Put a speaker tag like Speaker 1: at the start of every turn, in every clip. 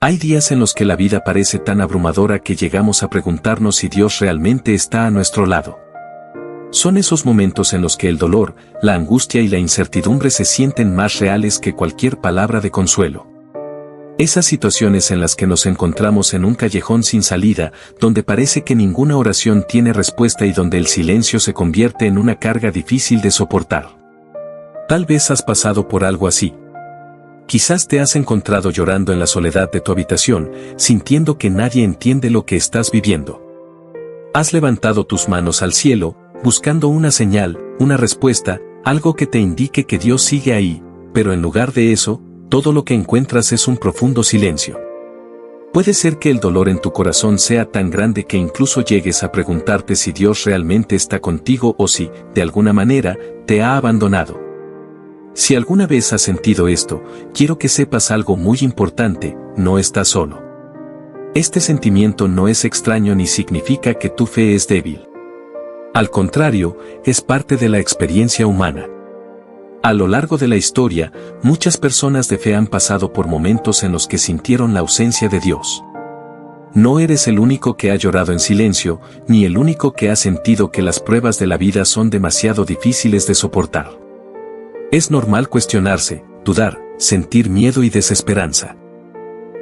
Speaker 1: Hay días en los que la vida parece tan abrumadora que llegamos a preguntarnos si Dios realmente está a nuestro lado. Son esos momentos en los que el dolor, la angustia y la incertidumbre se sienten más reales que cualquier palabra de consuelo. Esas situaciones en las que nos encontramos en un callejón sin salida, donde parece que ninguna oración tiene respuesta y donde el silencio se convierte en una carga difícil de soportar. Tal vez has pasado por algo así. Quizás te has encontrado llorando en la soledad de tu habitación, sintiendo que nadie entiende lo que estás viviendo. Has levantado tus manos al cielo, buscando una señal, una respuesta, algo que te indique que Dios sigue ahí, pero en lugar de eso, todo lo que encuentras es un profundo silencio. Puede ser que el dolor en tu corazón sea tan grande que incluso llegues a preguntarte si Dios realmente está contigo o si, de alguna manera, te ha abandonado. Si alguna vez has sentido esto, quiero que sepas algo muy importante: no estás solo. Este sentimiento no es extraño ni significa que tu fe es débil. Al contrario, es parte de la experiencia humana. A lo largo de la historia, muchas personas de fe han pasado por momentos en los que sintieron la ausencia de Dios. No eres el único que ha llorado en silencio, ni el único que ha sentido que las pruebas de la vida son demasiado difíciles de soportar. Es normal cuestionarse, dudar, sentir miedo y desesperanza.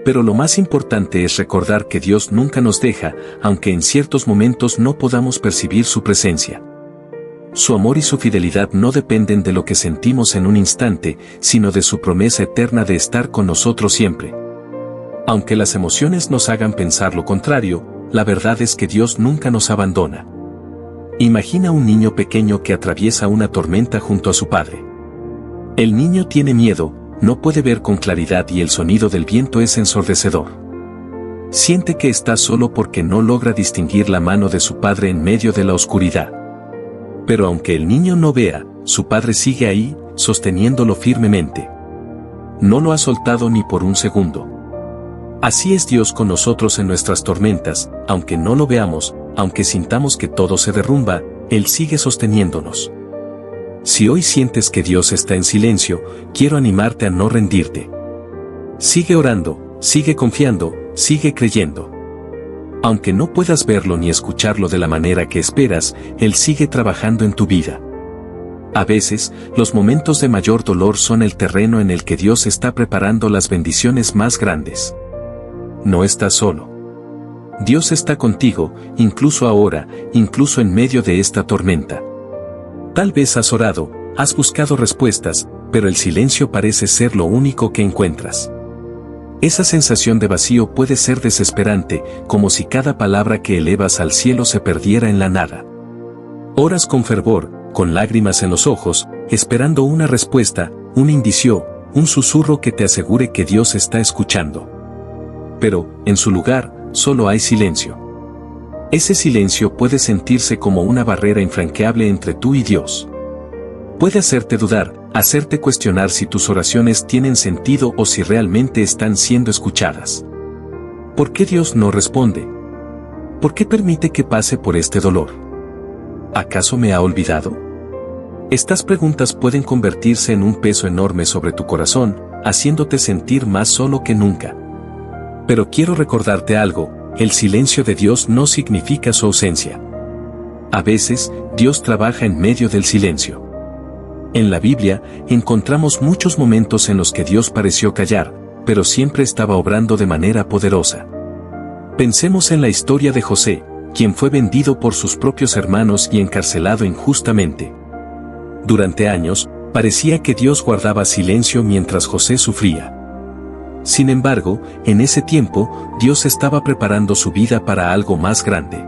Speaker 1: Pero lo más importante es recordar que Dios nunca nos deja, aunque en ciertos momentos no podamos percibir su presencia. Su amor y su fidelidad no dependen de lo que sentimos en un instante, sino de su promesa eterna de estar con nosotros siempre. Aunque las emociones nos hagan pensar lo contrario, la verdad es que Dios nunca nos abandona. Imagina un niño pequeño que atraviesa una tormenta junto a su padre. El niño tiene miedo, no puede ver con claridad y el sonido del viento es ensordecedor. Siente que está solo porque no logra distinguir la mano de su padre en medio de la oscuridad. Pero aunque el niño no vea, su padre sigue ahí, sosteniéndolo firmemente. No lo ha soltado ni por un segundo. Así es Dios con nosotros en nuestras tormentas, aunque no lo veamos, aunque sintamos que todo se derrumba, Él sigue sosteniéndonos. Si hoy sientes que Dios está en silencio, quiero animarte a no rendirte. Sigue orando, sigue confiando, sigue creyendo. Aunque no puedas verlo ni escucharlo de la manera que esperas, Él sigue trabajando en tu vida. A veces, los momentos de mayor dolor son el terreno en el que Dios está preparando las bendiciones más grandes. No estás solo. Dios está contigo, incluso ahora, incluso en medio de esta tormenta. Tal vez has orado, has buscado respuestas, pero el silencio parece ser lo único que encuentras. Esa sensación de vacío puede ser desesperante, como si cada palabra que elevas al cielo se perdiera en la nada. Oras con fervor, con lágrimas en los ojos, esperando una respuesta, un indicio, un susurro que te asegure que Dios está escuchando. Pero, en su lugar, solo hay silencio. Ese silencio puede sentirse como una barrera infranqueable entre tú y Dios. Puede hacerte dudar, hacerte cuestionar si tus oraciones tienen sentido o si realmente están siendo escuchadas. ¿Por qué Dios no responde? ¿Por qué permite que pase por este dolor? ¿Acaso me ha olvidado? Estas preguntas pueden convertirse en un peso enorme sobre tu corazón, haciéndote sentir más solo que nunca. Pero quiero recordarte algo: el silencio de Dios no significa su ausencia. A veces, Dios trabaja en medio del silencio. En la Biblia, encontramos muchos momentos en los que Dios pareció callar, pero siempre estaba obrando de manera poderosa. Pensemos en la historia de José, quien fue vendido por sus propios hermanos y encarcelado injustamente. Durante años, parecía que Dios guardaba silencio mientras José sufría. Sin embargo, en ese tiempo, Dios estaba preparando su vida para algo más grande.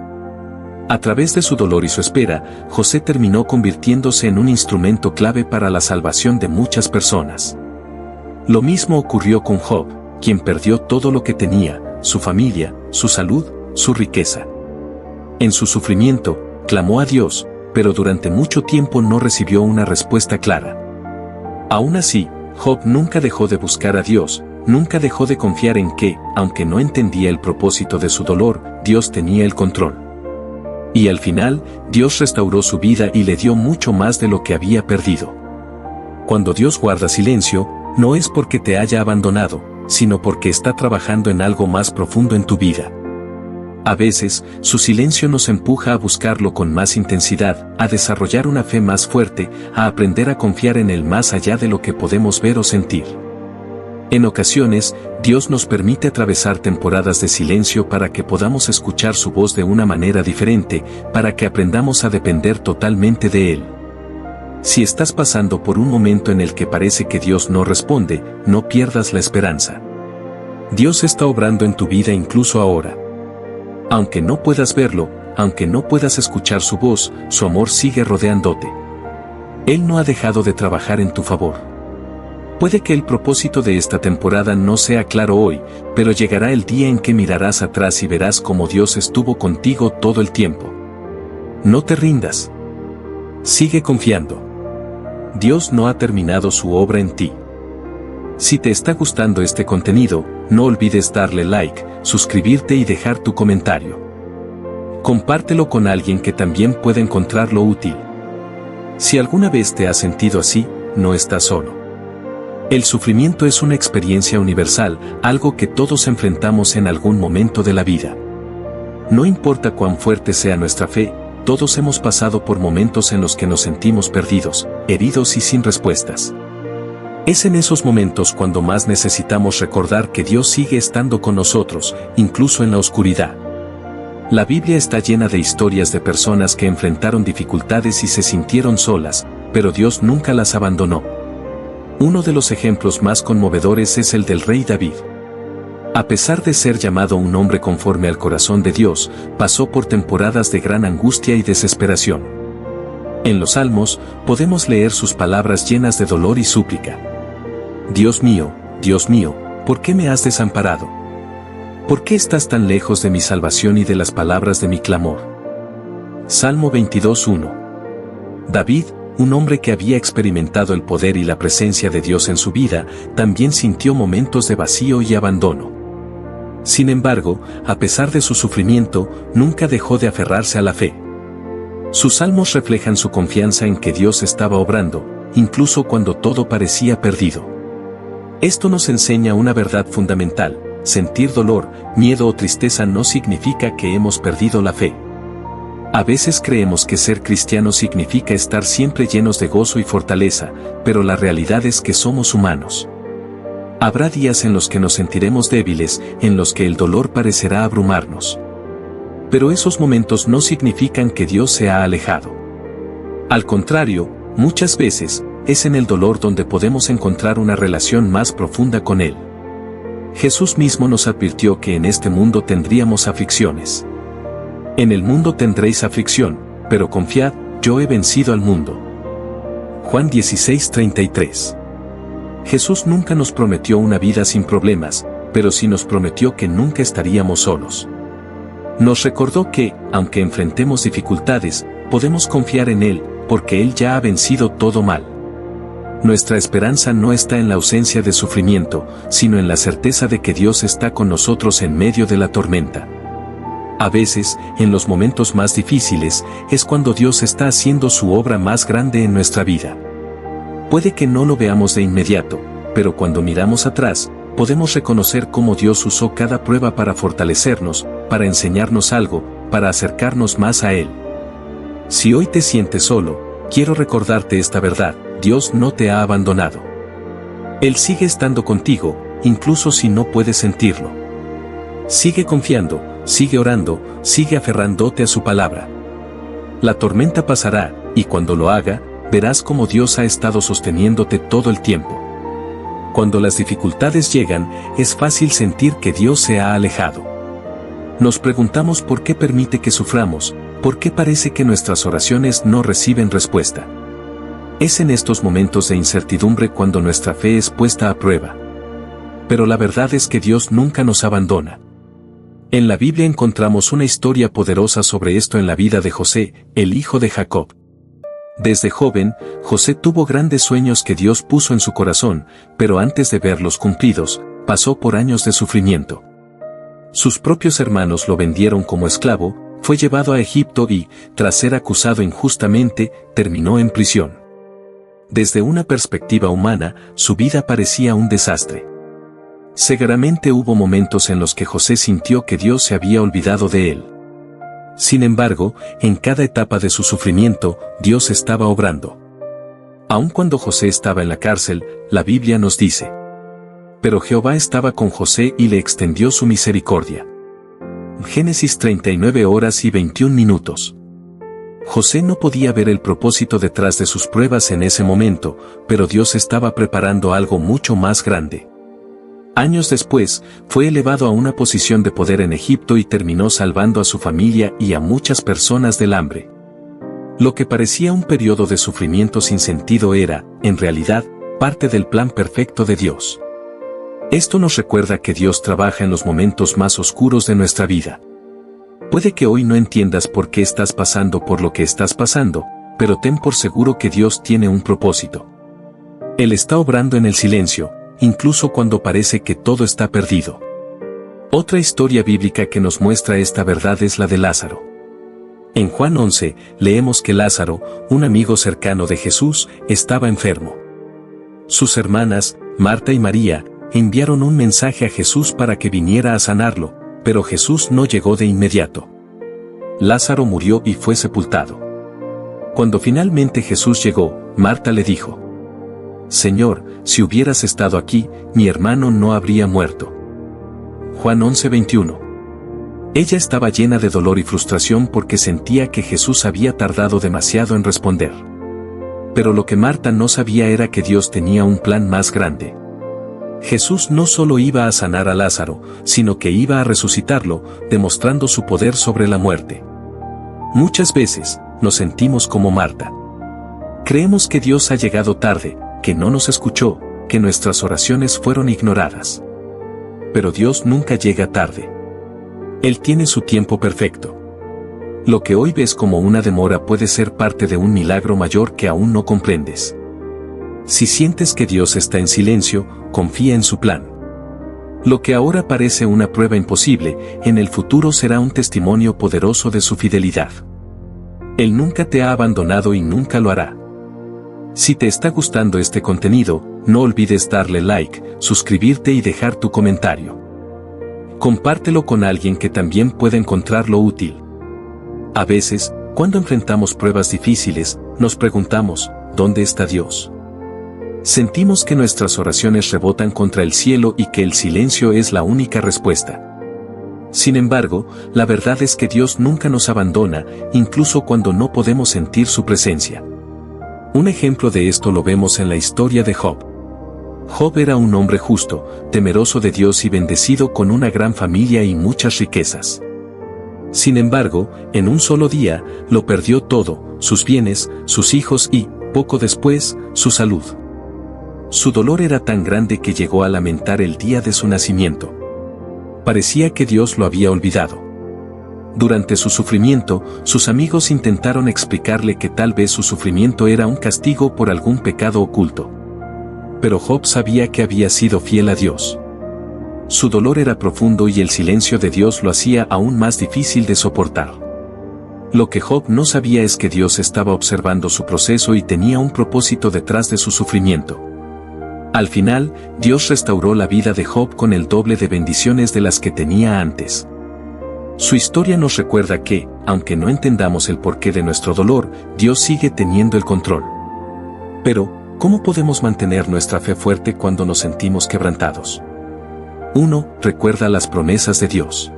Speaker 1: A través de su dolor y su espera, José terminó convirtiéndose en un instrumento clave para la salvación de muchas personas. Lo mismo ocurrió con Job, quien perdió todo lo que tenía: su familia, su salud, su riqueza. En su sufrimiento, clamó a Dios, pero durante mucho tiempo no recibió una respuesta clara. Aún así, Job nunca dejó de buscar a Dios. Nunca dejó de confiar en que, aunque no entendía el propósito de su dolor, Dios tenía el control. Y al final, Dios restauró su vida y le dio mucho más de lo que había perdido. Cuando Dios guarda silencio, no es porque te haya abandonado, sino porque está trabajando en algo más profundo en tu vida. A veces, su silencio nos empuja a buscarlo con más intensidad, a desarrollar una fe más fuerte, a aprender a confiar en Él más allá de lo que podemos ver o sentir. En ocasiones, Dios nos permite atravesar temporadas de silencio para que podamos escuchar su voz de una manera diferente, para que aprendamos a depender totalmente de Él. Si estás pasando por un momento en el que parece que Dios no responde, no pierdas la esperanza. Dios está obrando en tu vida incluso ahora. Aunque no puedas verlo, aunque no puedas escuchar su voz, su amor sigue rodeándote. Él no ha dejado de trabajar en tu favor. Puede que el propósito de esta temporada no sea claro hoy, pero llegará el día en que mirarás atrás y verás cómo Dios estuvo contigo todo el tiempo. No te rindas. Sigue confiando. Dios no ha terminado su obra en ti. Si te está gustando este contenido, no olvides darle like, suscribirte y dejar tu comentario. Compártelo con alguien que también pueda encontrarlo útil. Si alguna vez te has sentido así, no estás solo. El sufrimiento es una experiencia universal, algo que todos enfrentamos en algún momento de la vida. No importa cuán fuerte sea nuestra fe, todos hemos pasado por momentos en los que nos sentimos perdidos, heridos y sin respuestas. Es en esos momentos cuando más necesitamos recordar que Dios sigue estando con nosotros, incluso en la oscuridad. La Biblia está llena de historias de personas que enfrentaron dificultades y se sintieron solas, pero Dios nunca las abandonó. Uno de los ejemplos más conmovedores es el del rey David. A pesar de ser llamado un hombre conforme al corazón de Dios, pasó por temporadas de gran angustia y desesperación. En los Salmos, podemos leer sus palabras llenas de dolor y súplica. Dios mío, ¿por qué me has desamparado? ¿Por qué estás tan lejos de mi salvación y de las palabras de mi clamor? Salmo 22:1. David, un hombre que había experimentado el poder y la presencia de Dios en su vida, también sintió momentos de vacío y abandono. Sin embargo, a pesar de su sufrimiento, nunca dejó de aferrarse a la fe. Sus salmos reflejan su confianza en que Dios estaba obrando, incluso cuando todo parecía perdido. Esto nos enseña una verdad fundamental: sentir dolor, miedo o tristeza no significa que hemos perdido la fe. A veces creemos que ser cristiano significa estar siempre llenos de gozo y fortaleza, pero la realidad es que somos humanos. Habrá días en los que nos sentiremos débiles, en los que el dolor parecerá abrumarnos. Pero esos momentos no significan que Dios se ha alejado. Al contrario, muchas veces, es en el dolor donde podemos encontrar una relación más profunda con Él. Jesús mismo nos advirtió que en este mundo tendríamos aflicciones. En el mundo tendréis aflicción, pero confiad, yo he vencido al mundo. Juan 16:33. Jesús nunca nos prometió una vida sin problemas, pero sí nos prometió que nunca estaríamos solos. Nos recordó que, aunque enfrentemos dificultades, podemos confiar en Él, porque Él ya ha vencido todo mal. Nuestra esperanza no está en la ausencia de sufrimiento, sino en la certeza de que Dios está con nosotros en medio de la tormenta. A veces, en los momentos más difíciles, es cuando Dios está haciendo su obra más grande en nuestra vida. Puede que no lo veamos de inmediato, pero cuando miramos atrás, podemos reconocer cómo Dios usó cada prueba para fortalecernos, para enseñarnos algo, para acercarnos más a Él. Si hoy te sientes solo, quiero recordarte esta verdad: Dios no te ha abandonado. Él sigue estando contigo, incluso si no puedes sentirlo. Sigue confiando, sigue orando, sigue aferrándote a su palabra. La tormenta pasará, y cuando lo haga, verás cómo Dios ha estado sosteniéndote todo el tiempo. Cuando las dificultades llegan, es fácil sentir que Dios se ha alejado. Nos preguntamos por qué permite que suframos, por qué parece que nuestras oraciones no reciben respuesta. Es en estos momentos de incertidumbre cuando nuestra fe es puesta a prueba. Pero la verdad es que Dios nunca nos abandona. En la Biblia encontramos una historia poderosa sobre esto en la vida de José, el hijo de Jacob. Desde joven, José tuvo grandes sueños que Dios puso en su corazón, pero antes de verlos cumplidos, pasó por años de sufrimiento. Sus propios hermanos lo vendieron como esclavo, fue llevado a Egipto y, tras ser acusado injustamente, terminó en prisión. Desde una perspectiva humana, su vida parecía un desastre. Seguramente hubo momentos en los que José sintió que Dios se había olvidado de él. Sin embargo, en cada etapa de su sufrimiento, Dios estaba obrando. Aun cuando José estaba en la cárcel, la Biblia nos dice: pero Jehová estaba con José y le extendió su misericordia. Génesis 39 horas y 21 minutos. José no podía ver el propósito detrás de sus pruebas en ese momento, pero Dios estaba preparando algo mucho más grande. Años después, fue elevado a una posición de poder en Egipto y terminó salvando a su familia y a muchas personas del hambre. Lo que parecía un periodo de sufrimiento sin sentido era, en realidad, parte del plan perfecto de Dios. Esto nos recuerda que Dios trabaja en los momentos más oscuros de nuestra vida. Puede que hoy no entiendas por qué estás pasando por lo que estás pasando, pero ten por seguro que Dios tiene un propósito. Él está obrando en el silencio, incluso cuando parece que todo está perdido. Otra historia bíblica que nos muestra esta verdad es la de Lázaro. En Juan 11, leemos que Lázaro, un amigo cercano de Jesús, estaba enfermo. Sus hermanas, Marta y María, enviaron un mensaje a Jesús para que viniera a sanarlo, pero Jesús no llegó de inmediato. Lázaro murió y fue sepultado. Cuando finalmente Jesús llegó, Marta le dijo: Señor, si hubieras estado aquí, mi hermano no habría muerto. Juan 11:21. Ella estaba llena de dolor y frustración porque sentía que Jesús había tardado demasiado en responder. Pero lo que Marta no sabía era que Dios tenía un plan más grande. Jesús no solo iba a sanar a Lázaro, sino que iba a resucitarlo, demostrando su poder sobre la muerte. Muchas veces, nos sentimos como Marta. Creemos que Dios ha llegado tarde, que no nos escuchó, que nuestras oraciones fueron ignoradas. Pero Dios nunca llega tarde. Él tiene su tiempo perfecto. Lo que hoy ves como una demora puede ser parte de un milagro mayor que aún no comprendes. Si sientes que Dios está en silencio, confía en su plan. Lo que ahora parece una prueba imposible, en el futuro será un testimonio poderoso de su fidelidad. Él nunca te ha abandonado y nunca lo hará. Si te está gustando este contenido, no olvides darle like, suscribirte y dejar tu comentario. Compártelo con alguien que también pueda encontrarlo útil. A veces, cuando enfrentamos pruebas difíciles, nos preguntamos, ¿dónde está Dios? Sentimos que nuestras oraciones rebotan contra el cielo y que el silencio es la única respuesta. Sin embargo, la verdad es que Dios nunca nos abandona, incluso cuando no podemos sentir su presencia. Un ejemplo de esto lo vemos en la historia de Job. Job era un hombre justo, temeroso de Dios y bendecido con una gran familia y muchas riquezas. Sin embargo, en un solo día, lo perdió todo, sus bienes, sus hijos y, poco después, su salud. Su dolor era tan grande que llegó a lamentar el día de su nacimiento. Parecía que Dios lo había olvidado. Durante su sufrimiento, sus amigos intentaron explicarle que tal vez su sufrimiento era un castigo por algún pecado oculto. Pero Job sabía que había sido fiel a Dios. Su dolor era profundo y el silencio de Dios lo hacía aún más difícil de soportar. Lo que Job no sabía es que Dios estaba observando su proceso y tenía un propósito detrás de su sufrimiento. Al final, Dios restauró la vida de Job con el doble de bendiciones de las que tenía antes. Su historia nos recuerda que, aunque no entendamos el porqué de nuestro dolor, Dios sigue teniendo el control. Pero, ¿cómo podemos mantener nuestra fe fuerte cuando nos sentimos quebrantados? 1. Recuerda las promesas de Dios.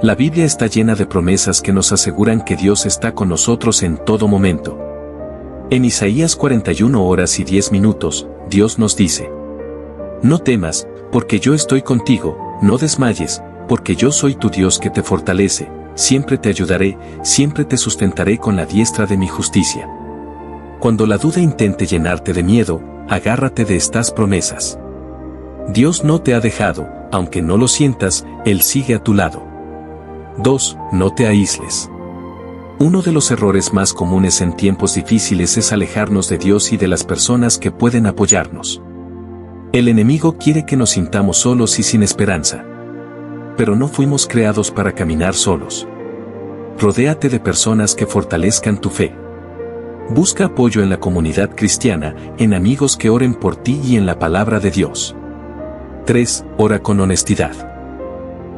Speaker 1: La Biblia está llena de promesas que nos aseguran que Dios está con nosotros en todo momento. En Isaías 41 horas y 10 minutos, Dios nos dice: No temas, porque yo estoy contigo, no desmayes, porque yo soy tu Dios que te fortalece, siempre te ayudaré, siempre te sustentaré con la diestra de mi justicia. Cuando la duda intente llenarte de miedo, agárrate de estas promesas. Dios no te ha dejado, aunque no lo sientas, Él sigue a tu lado. 2. No te aísles. Uno de los errores más comunes en tiempos difíciles es alejarnos de Dios y de las personas que pueden apoyarnos. El enemigo quiere que nos sintamos solos y sin esperanza. Pero no fuimos creados para caminar solos. Rodéate de personas que fortalezcan tu fe. Busca apoyo en la comunidad cristiana, en amigos que oren por ti y en la palabra de Dios. 3. Ora con honestidad.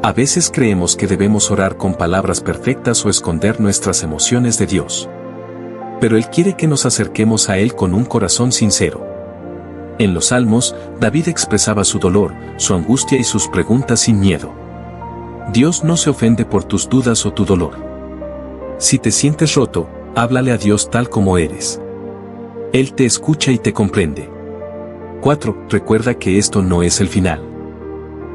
Speaker 1: A veces creemos que debemos orar con palabras perfectas o esconder nuestras emociones de Dios. Pero Él quiere que nos acerquemos a Él con un corazón sincero. En los Salmos, David expresaba su dolor, su angustia y sus preguntas sin miedo. Dios no se ofende por tus dudas o tu dolor. Si te sientes roto, háblale a Dios tal como eres. Él te escucha y te comprende. 4. Recuerda que esto no es el final.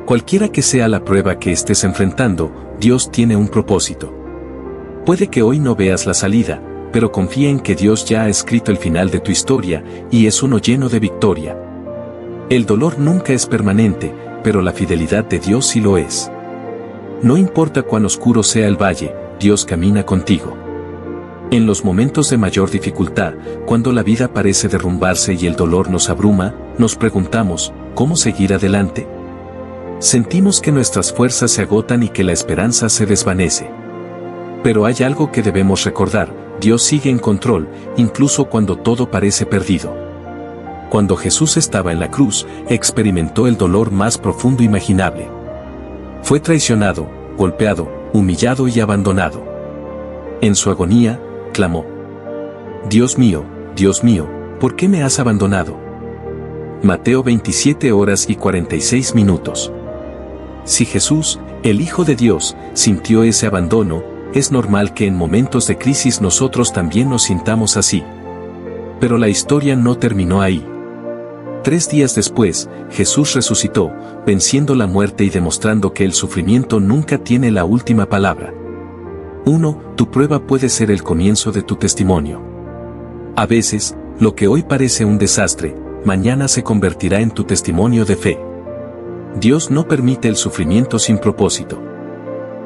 Speaker 1: Cualquiera que sea la prueba que estés enfrentando, Dios tiene un propósito. Puede que hoy no veas la salida, pero confía en que Dios ya ha escrito el final de tu historia, y es uno lleno de victoria. El dolor nunca es permanente, pero la fidelidad de Dios sí lo es. No importa cuán oscuro sea el valle, Dios camina contigo. En los momentos de mayor dificultad, cuando la vida parece derrumbarse y el dolor nos abruma, nos preguntamos, ¿cómo seguir adelante? Sentimos que nuestras fuerzas se agotan y que la esperanza se desvanece. Pero hay algo que debemos recordar: Dios sigue en control, incluso cuando todo parece perdido. Cuando Jesús estaba en la cruz, experimentó el dolor más profundo imaginable. Fue traicionado, golpeado, humillado y abandonado. En su agonía, clamó: Dios mío, ¿por qué me has abandonado? Mateo 27:46. Si Jesús, el Hijo de Dios, sintió ese abandono, es normal que en momentos de crisis nosotros también nos sintamos así. Pero la historia no terminó ahí. 3 días después, Jesús resucitó, venciendo la muerte y demostrando que el sufrimiento nunca tiene la última palabra. 1. Tu prueba puede ser el comienzo de tu testimonio. A veces, lo que hoy parece un desastre, mañana se convertirá en tu testimonio de fe. Dios no permite el sufrimiento sin propósito.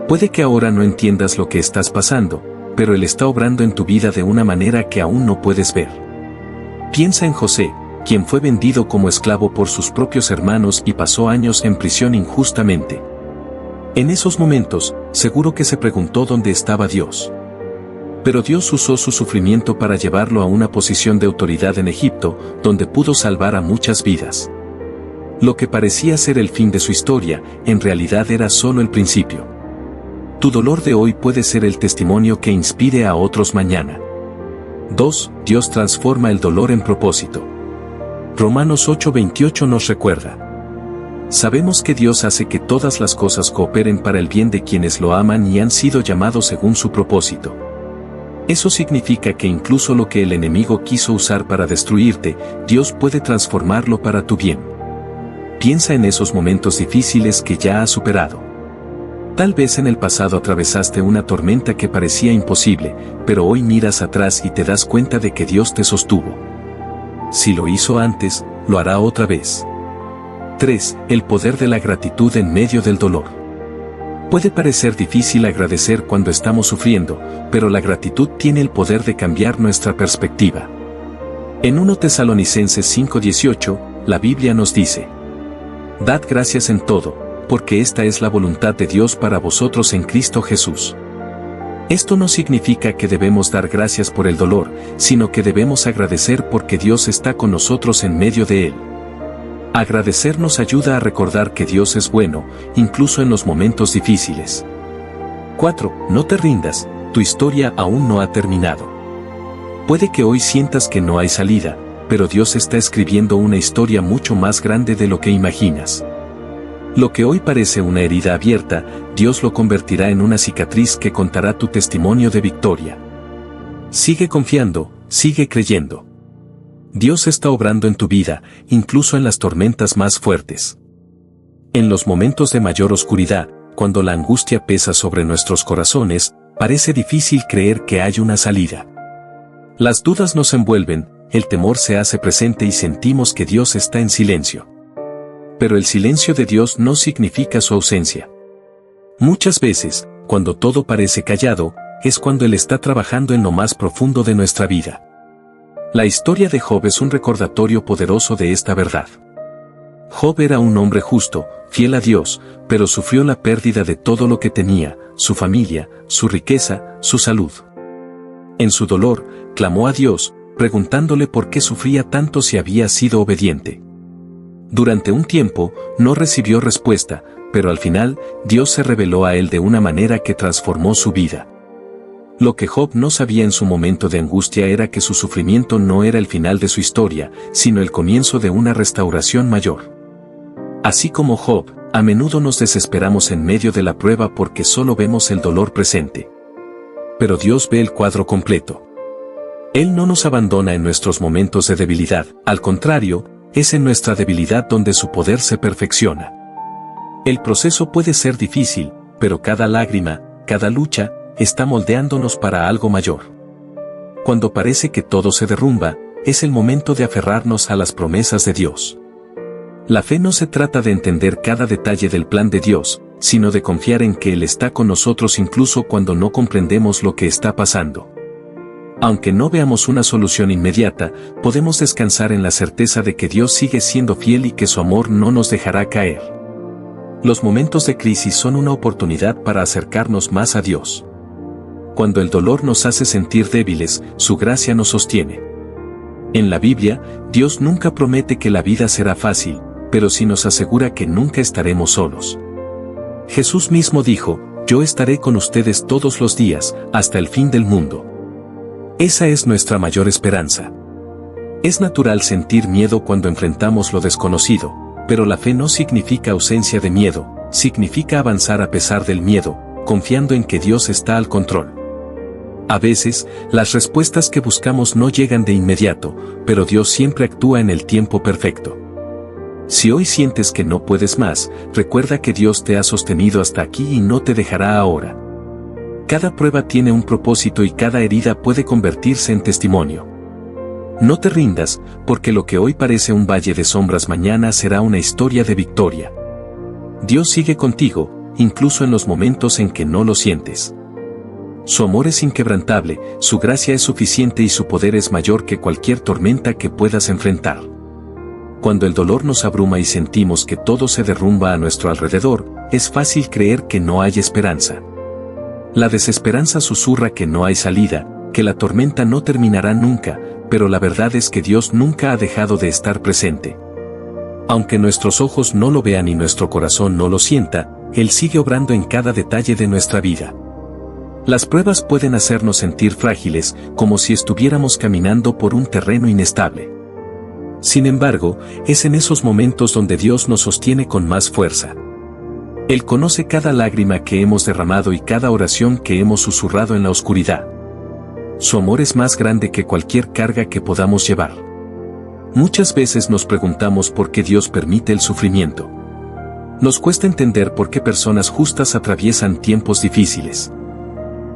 Speaker 1: Puede que ahora no entiendas lo que estás pasando, pero Él está obrando en tu vida de una manera que aún no puedes ver. Piensa en José, quien fue vendido como esclavo por sus propios hermanos y pasó años en prisión injustamente. En esos momentos, seguro que se preguntó dónde estaba Dios. Pero Dios usó su sufrimiento para llevarlo a una posición de autoridad en Egipto, donde pudo salvar a muchas vidas. Lo que parecía ser el fin de su historia, en realidad era solo el principio. Tu dolor de hoy puede ser el testimonio que inspire a otros mañana. 2. Dios transforma el dolor en propósito. Romanos 8:28 nos recuerda: sabemos que Dios hace que todas las cosas cooperen para el bien de quienes lo aman y han sido llamados según su propósito. Eso significa que incluso lo que el enemigo quiso usar para destruirte, Dios puede transformarlo para tu bien. Piensa en esos momentos difíciles que ya has superado. Tal vez en el pasado atravesaste una tormenta que parecía imposible, pero hoy miras atrás y te das cuenta de que Dios te sostuvo. Si lo hizo antes, lo hará otra vez. 3. El poder de la gratitud en medio del dolor. Puede parecer difícil agradecer cuando estamos sufriendo, pero la gratitud tiene el poder de cambiar nuestra perspectiva. En 1 Tesalonicenses 5:18, la Biblia nos dice: dad gracias en todo, porque esta es la voluntad de Dios para vosotros en Cristo Jesús. Esto no significa que debemos dar gracias por el dolor, sino que debemos agradecer porque Dios está con nosotros en medio de él. Agradecer nos ayuda a recordar que Dios es bueno, incluso en los momentos difíciles. 4. No te rindas, tu historia aún no ha terminado. Puede que hoy sientas que no hay salida, pero Dios está escribiendo una historia mucho más grande de lo que imaginas. Lo que hoy parece una herida abierta, Dios lo convertirá en una cicatriz que contará tu testimonio de victoria. Sigue confiando, sigue creyendo. Dios está obrando en tu vida, incluso en las tormentas más fuertes. En los momentos de mayor oscuridad, cuando la angustia pesa sobre nuestros corazones, parece difícil creer que hay una salida. Las dudas nos envuelven, el temor se hace presente y sentimos que Dios está en silencio. Pero el silencio de Dios no significa su ausencia. Muchas veces, cuando todo parece callado, es cuando Él está trabajando en lo más profundo de nuestra vida. La historia de Job es un recordatorio poderoso de esta verdad. Job era un hombre justo, fiel a Dios, pero sufrió la pérdida de todo lo que tenía, su familia, su riqueza, su salud. En su dolor, clamó a Dios, preguntándole por qué sufría tanto si había sido obediente. Durante un tiempo, no recibió respuesta, pero al final, Dios se reveló a él de una manera que transformó su vida. Lo que Job no sabía en su momento de angustia era que su sufrimiento no era el final de su historia, sino el comienzo de una restauración mayor. Así como Job, a menudo nos desesperamos en medio de la prueba porque solo vemos el dolor presente. Pero Dios ve el cuadro completo. Él no nos abandona en nuestros momentos de debilidad, al contrario, es en nuestra debilidad donde su poder se perfecciona. El proceso puede ser difícil, pero cada lágrima, cada lucha, está moldeándonos para algo mayor. Cuando parece que todo se derrumba, es el momento de aferrarnos a las promesas de Dios. La fe no se trata de entender cada detalle del plan de Dios, sino de confiar en que Él está con nosotros incluso cuando no comprendemos lo que está pasando. Aunque no veamos una solución inmediata, podemos descansar en la certeza de que Dios sigue siendo fiel y que su amor no nos dejará caer. Los momentos de crisis son una oportunidad para acercarnos más a Dios. Cuando el dolor nos hace sentir débiles, su gracia nos sostiene. En la Biblia, Dios nunca promete que la vida será fácil, pero sí nos asegura que nunca estaremos solos. Jesús mismo dijo, «Yo estaré con ustedes todos los días, hasta el fin del mundo». Esa es nuestra mayor esperanza. Es natural sentir miedo cuando enfrentamos lo desconocido, pero la fe no significa ausencia de miedo, significa avanzar a pesar del miedo, confiando en que Dios está al control. A veces, las respuestas que buscamos no llegan de inmediato, pero Dios siempre actúa en el tiempo perfecto. Si hoy sientes que no puedes más, recuerda que Dios te ha sostenido hasta aquí y no te dejará ahora. Cada prueba tiene un propósito y cada herida puede convertirse en testimonio. No te rindas, porque lo que hoy parece un valle de sombras mañana será una historia de victoria. Dios sigue contigo, incluso en los momentos en que no lo sientes. Su amor es inquebrantable, su gracia es suficiente y su poder es mayor que cualquier tormenta que puedas enfrentar. Cuando el dolor nos abruma y sentimos que todo se derrumba a nuestro alrededor, es fácil creer que no hay esperanza. La desesperanza susurra que no hay salida, que la tormenta no terminará nunca, pero la verdad es que Dios nunca ha dejado de estar presente. Aunque nuestros ojos no lo vean y nuestro corazón no lo sienta, Él sigue obrando en cada detalle de nuestra vida. Las pruebas pueden hacernos sentir frágiles, como si estuviéramos caminando por un terreno inestable. Sin embargo, es en esos momentos donde Dios nos sostiene con más fuerza. Él conoce cada lágrima que hemos derramado y cada oración que hemos susurrado en la oscuridad. Su amor es más grande que cualquier carga que podamos llevar. Muchas veces nos preguntamos por qué Dios permite el sufrimiento. Nos cuesta entender por qué personas justas atraviesan tiempos difíciles.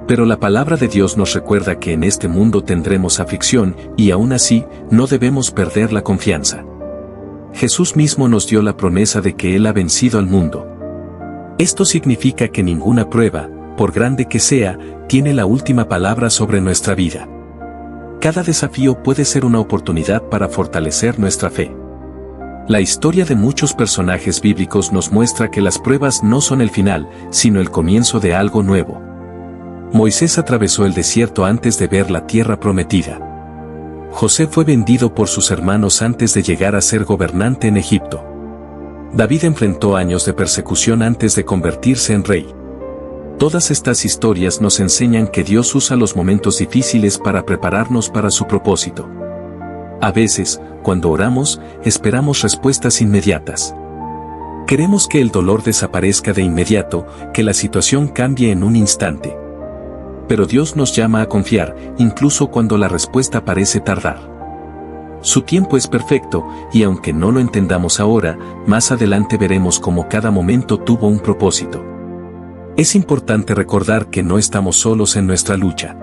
Speaker 1: Pero la palabra de Dios nos recuerda que en este mundo tendremos aflicción, y aún así, no debemos perder la confianza. Jesús mismo nos dio la promesa de que Él ha vencido al mundo. Esto significa que ninguna prueba, por grande que sea, tiene la última palabra sobre nuestra vida. Cada desafío puede ser una oportunidad para fortalecer nuestra fe. La historia de muchos personajes bíblicos nos muestra que las pruebas no son el final, sino el comienzo de algo nuevo. Moisés atravesó el desierto antes de ver la tierra prometida. José fue vendido por sus hermanos antes de llegar a ser gobernante en Egipto. David enfrentó años de persecución antes de convertirse en rey. Todas estas historias nos enseñan que Dios usa los momentos difíciles para prepararnos para su propósito. A veces, cuando oramos, esperamos respuestas inmediatas. Queremos que el dolor desaparezca de inmediato, que la situación cambie en un instante. Pero Dios nos llama a confiar, incluso cuando la respuesta parece tardar. Su tiempo es perfecto, y aunque no lo entendamos ahora, más adelante veremos cómo cada momento tuvo un propósito. Es importante recordar que no estamos solos en nuestra lucha.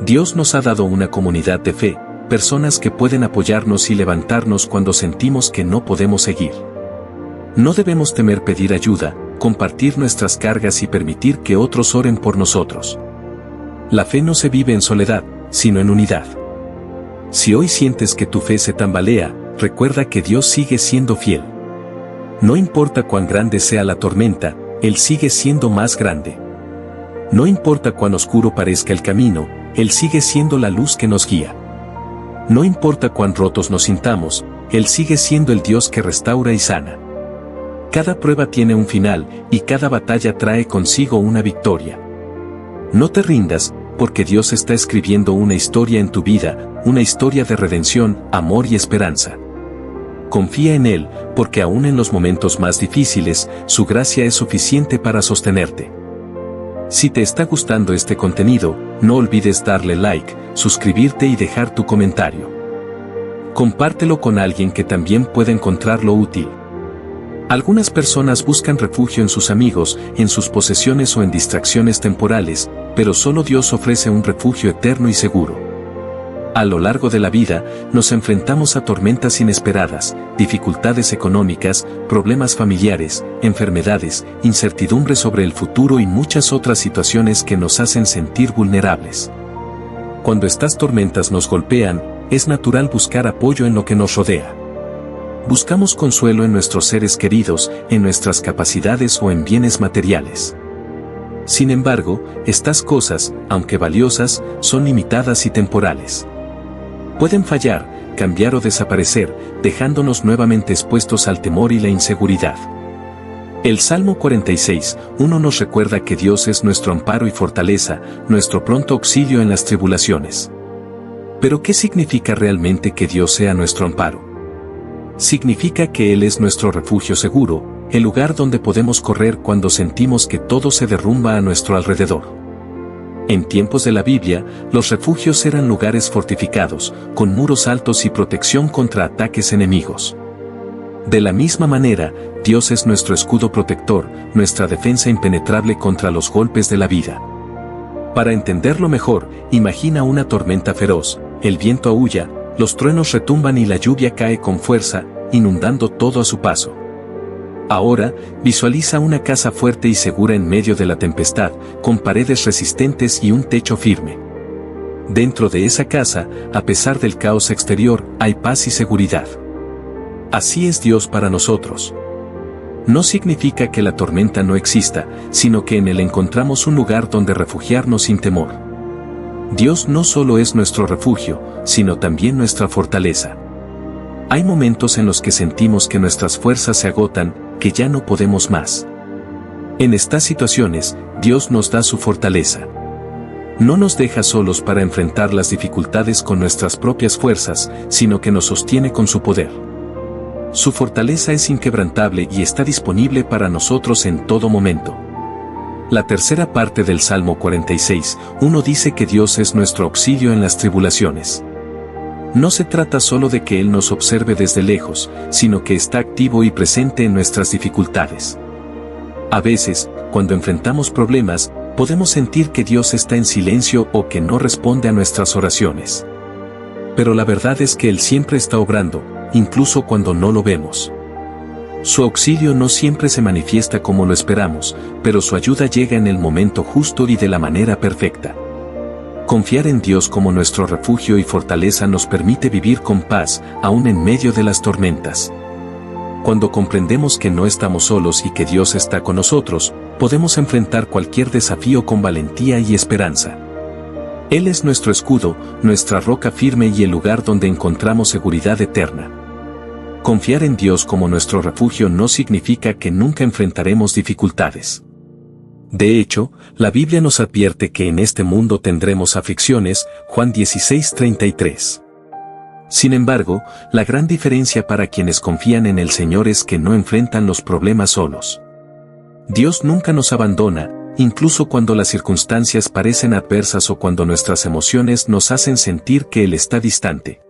Speaker 1: Dios nos ha dado una comunidad de fe, personas que pueden apoyarnos y levantarnos cuando sentimos que no podemos seguir. No debemos temer pedir ayuda, compartir nuestras cargas y permitir que otros oren por nosotros. La fe no se vive en soledad, sino en unidad. Si hoy sientes que tu fe se tambalea, recuerda que Dios sigue siendo fiel. No importa cuán grande sea la tormenta, Él sigue siendo más grande. No importa cuán oscuro parezca el camino, Él sigue siendo la luz que nos guía. No importa cuán rotos nos sintamos, Él sigue siendo el Dios que restaura y sana. Cada prueba tiene un final, y cada batalla trae consigo una victoria. No te rindas, porque Dios está escribiendo una historia en tu vida, una historia de redención, amor y esperanza. Confía en Él, porque aún en los momentos más difíciles, su gracia es suficiente para sostenerte. Si te está gustando este contenido, no olvides darle like, suscribirte y dejar tu comentario. Compártelo con alguien que también pueda encontrarlo útil. Algunas personas buscan refugio en sus amigos, en sus posesiones o en distracciones temporales, pero solo Dios ofrece un refugio eterno y seguro. A lo largo de la vida, nos enfrentamos a tormentas inesperadas, dificultades económicas, problemas familiares, enfermedades, incertidumbre sobre el futuro y muchas otras situaciones que nos hacen sentir vulnerables. Cuando estas tormentas nos golpean, es natural buscar apoyo en lo que nos rodea. Buscamos consuelo en nuestros seres queridos, en nuestras capacidades o en bienes materiales. Sin embargo, estas cosas, aunque valiosas, son limitadas y temporales. Pueden fallar, cambiar o desaparecer, dejándonos nuevamente expuestos al temor y la inseguridad. El Salmo 46:1 nos recuerda que Dios es nuestro amparo y fortaleza, nuestro pronto auxilio en las tribulaciones. ¿Pero qué significa realmente que Dios sea nuestro amparo? Significa que Él es nuestro refugio seguro, el lugar donde podemos correr cuando sentimos que todo se derrumba a nuestro alrededor. En tiempos de la Biblia, los refugios eran lugares fortificados, con muros altos y protección contra ataques enemigos. De la misma manera, Dios es nuestro escudo protector, nuestra defensa impenetrable contra los golpes de la vida. Para entenderlo mejor, imagina una tormenta feroz, el viento aúlla, los truenos retumban y la lluvia cae con fuerza, inundando todo a su paso. Ahora, visualiza una casa fuerte y segura en medio de la tempestad, con paredes resistentes y un techo firme. Dentro de esa casa, a pesar del caos exterior, hay paz y seguridad. Así es Dios para nosotros. No significa que la tormenta no exista, sino que en Él encontramos un lugar donde refugiarnos sin temor. Dios no solo es nuestro refugio, sino también nuestra fortaleza. Hay momentos en los que sentimos que nuestras fuerzas se agotan, que ya no podemos más. En estas situaciones, Dios nos da su fortaleza. No nos deja solos para enfrentar las dificultades con nuestras propias fuerzas, sino que nos sostiene con su poder. Su fortaleza es inquebrantable y está disponible para nosotros en todo momento. La tercera parte del Salmo 46:1 dice que Dios es nuestro auxilio en las tribulaciones. No se trata solo de que Él nos observe desde lejos, sino que está activo y presente en nuestras dificultades. A veces, cuando enfrentamos problemas, podemos sentir que Dios está en silencio o que no responde a nuestras oraciones. Pero la verdad es que Él siempre está obrando, incluso cuando no lo vemos. Su auxilio no siempre se manifiesta como lo esperamos, pero su ayuda llega en el momento justo y de la manera perfecta. Confiar en Dios como nuestro refugio y fortaleza nos permite vivir con paz, aún en medio de las tormentas. Cuando comprendemos que no estamos solos y que Dios está con nosotros, podemos enfrentar cualquier desafío con valentía y esperanza. Él es nuestro escudo, nuestra roca firme y el lugar donde encontramos seguridad eterna. Confiar en Dios como nuestro refugio no significa que nunca enfrentaremos dificultades. De hecho, la Biblia nos advierte que en este mundo tendremos aflicciones, Juan 16:33. Sin embargo, la gran diferencia para quienes confían en el Señor es que no enfrentan los problemas solos. Dios nunca nos abandona, incluso cuando las circunstancias parecen adversas o cuando nuestras emociones nos hacen sentir que Él está distante.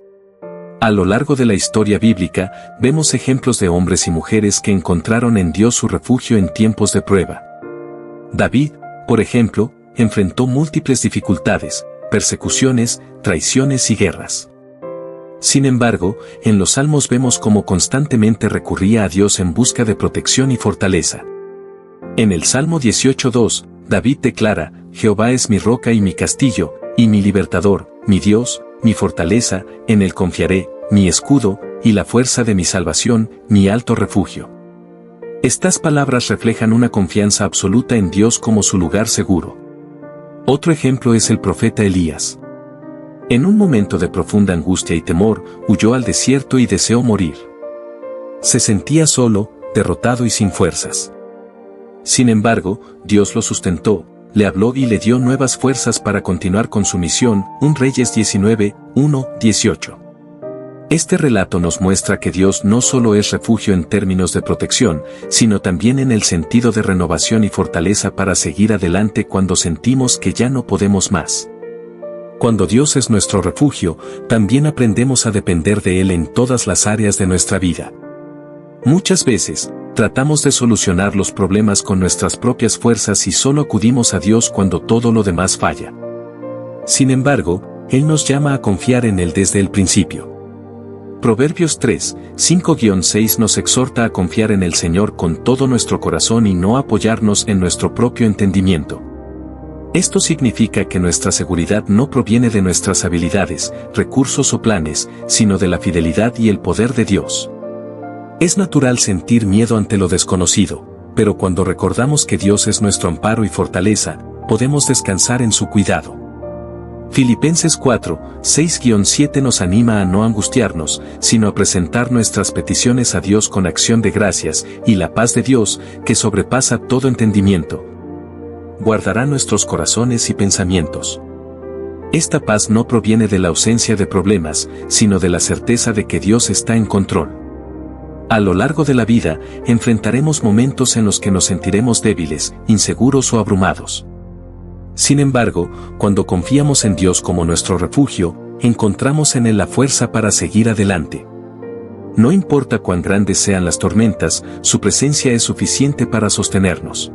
Speaker 1: A lo largo de la historia bíblica, vemos ejemplos de hombres y mujeres que encontraron en Dios su refugio en tiempos de prueba. David, por ejemplo, enfrentó múltiples dificultades, persecuciones, traiciones y guerras. Sin embargo, en los Salmos vemos cómo constantemente recurría a Dios en busca de protección y fortaleza. En el Salmo 18:2, David declara: Jehová es mi roca y mi castillo, y mi libertador, mi Dios, mi fortaleza, en él confiaré, mi escudo, y la fuerza de mi salvación, mi alto refugio. Estas palabras reflejan una confianza absoluta en Dios como su lugar seguro. Otro ejemplo es el profeta Elías. En un momento de profunda angustia y temor, huyó al desierto y deseó morir. Se sentía solo, derrotado y sin fuerzas. Sin embargo, Dios lo sustentó, le habló y le dio nuevas fuerzas para continuar con su misión. 1 Reyes 19, 1, 18. Este relato nos muestra que Dios no solo es refugio en términos de protección, sino también en el sentido de renovación y fortaleza para seguir adelante cuando sentimos que ya no podemos más. Cuando Dios es nuestro refugio, también aprendemos a depender de Él en todas las áreas de nuestra vida. Muchas veces, tratamos de solucionar los problemas con nuestras propias fuerzas y solo acudimos a Dios cuando todo lo demás falla. Sin embargo, Él nos llama a confiar en Él desde el principio. Proverbios 3, 5-6 nos exhorta a confiar en el Señor con todo nuestro corazón y no apoyarnos en nuestro propio entendimiento. Esto significa que nuestra seguridad no proviene de nuestras habilidades, recursos o planes, sino de la fidelidad y el poder de Dios. Es natural sentir miedo ante lo desconocido, pero cuando recordamos que Dios es nuestro amparo y fortaleza, podemos descansar en su cuidado. Filipenses 4, 6-7 nos anima a no angustiarnos, sino a presentar nuestras peticiones a Dios con acción de gracias, y la paz de Dios, que sobrepasa todo entendimiento, guardará nuestros corazones y pensamientos. Esta paz no proviene de la ausencia de problemas, sino de la certeza de que Dios está en control. A lo largo de la vida, enfrentaremos momentos en los que nos sentiremos débiles, inseguros o abrumados. Sin embargo, cuando confiamos en Dios como nuestro refugio, encontramos en Él la fuerza para seguir adelante. No importa cuán grandes sean las tormentas, su presencia es suficiente para sostenernos.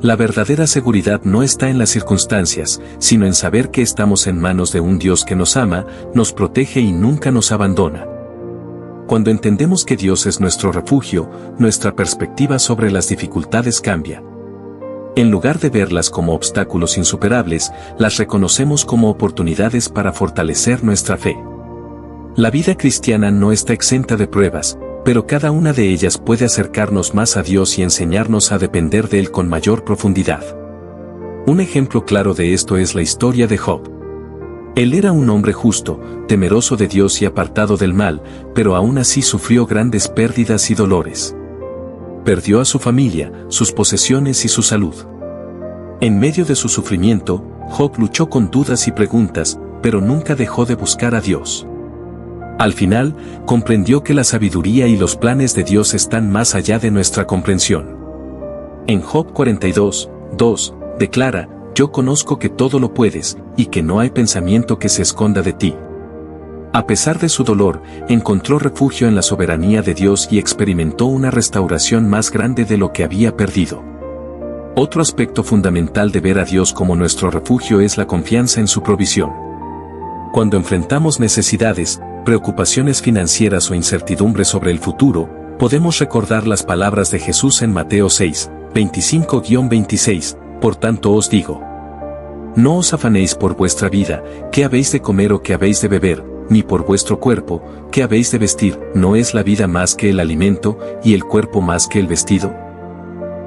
Speaker 1: La verdadera seguridad no está en las circunstancias, sino en saber que estamos en manos de un Dios que nos ama, nos protege y nunca nos abandona. Cuando entendemos que Dios es nuestro refugio, nuestra perspectiva sobre las dificultades cambia. En lugar de verlas como obstáculos insuperables, las reconocemos como oportunidades para fortalecer nuestra fe. La vida cristiana no está exenta de pruebas, pero cada una de ellas puede acercarnos más a Dios y enseñarnos a depender de Él con mayor profundidad. Un ejemplo claro de esto es la historia de Job. Él era un hombre justo, temeroso de Dios y apartado del mal, pero aún así sufrió grandes pérdidas y dolores. Perdió a su familia, sus posesiones y su salud. En medio de su sufrimiento, Job luchó con dudas y preguntas, pero nunca dejó de buscar a Dios. Al final, comprendió que la sabiduría y los planes de Dios están más allá de nuestra comprensión. En Job 42, 2, declara: «Yo conozco que todo lo puedes, y que no hay pensamiento que se esconda de ti». A pesar de su dolor, encontró refugio en la soberanía de Dios y experimentó una restauración más grande de lo que había perdido. Otro aspecto fundamental de ver a Dios como nuestro refugio es la confianza en su provisión. Cuando enfrentamos necesidades, preocupaciones financieras o incertidumbre sobre el futuro, podemos recordar las palabras de Jesús en Mateo 6, 25-26, «Por tanto os digo, no os afanéis por vuestra vida, qué habéis de comer o qué habéis de beber, ni por vuestro cuerpo, qué habéis de vestir. ¿No es la vida más que el alimento, y el cuerpo más que el vestido?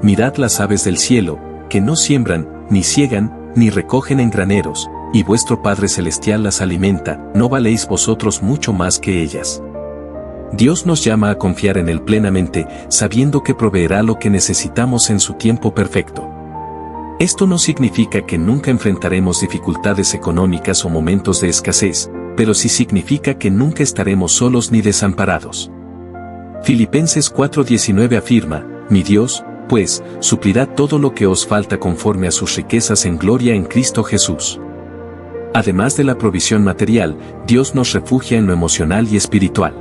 Speaker 1: Mirad las aves del cielo, que no siembran, ni siegan, ni recogen en graneros, y vuestro Padre Celestial las alimenta. ¿No valéis vosotros mucho más que ellas?». Dios nos llama a confiar en Él plenamente, sabiendo que proveerá lo que necesitamos en su tiempo perfecto. Esto no significa que nunca enfrentaremos dificultades económicas o momentos de escasez, pero sí significa que nunca estaremos solos ni desamparados. Filipenses 4:19 afirma: «Mi Dios, pues, suplirá todo lo que os falta conforme a sus riquezas en gloria en Cristo Jesús». Además de la provisión material, Dios nos refugia en lo emocional y espiritual.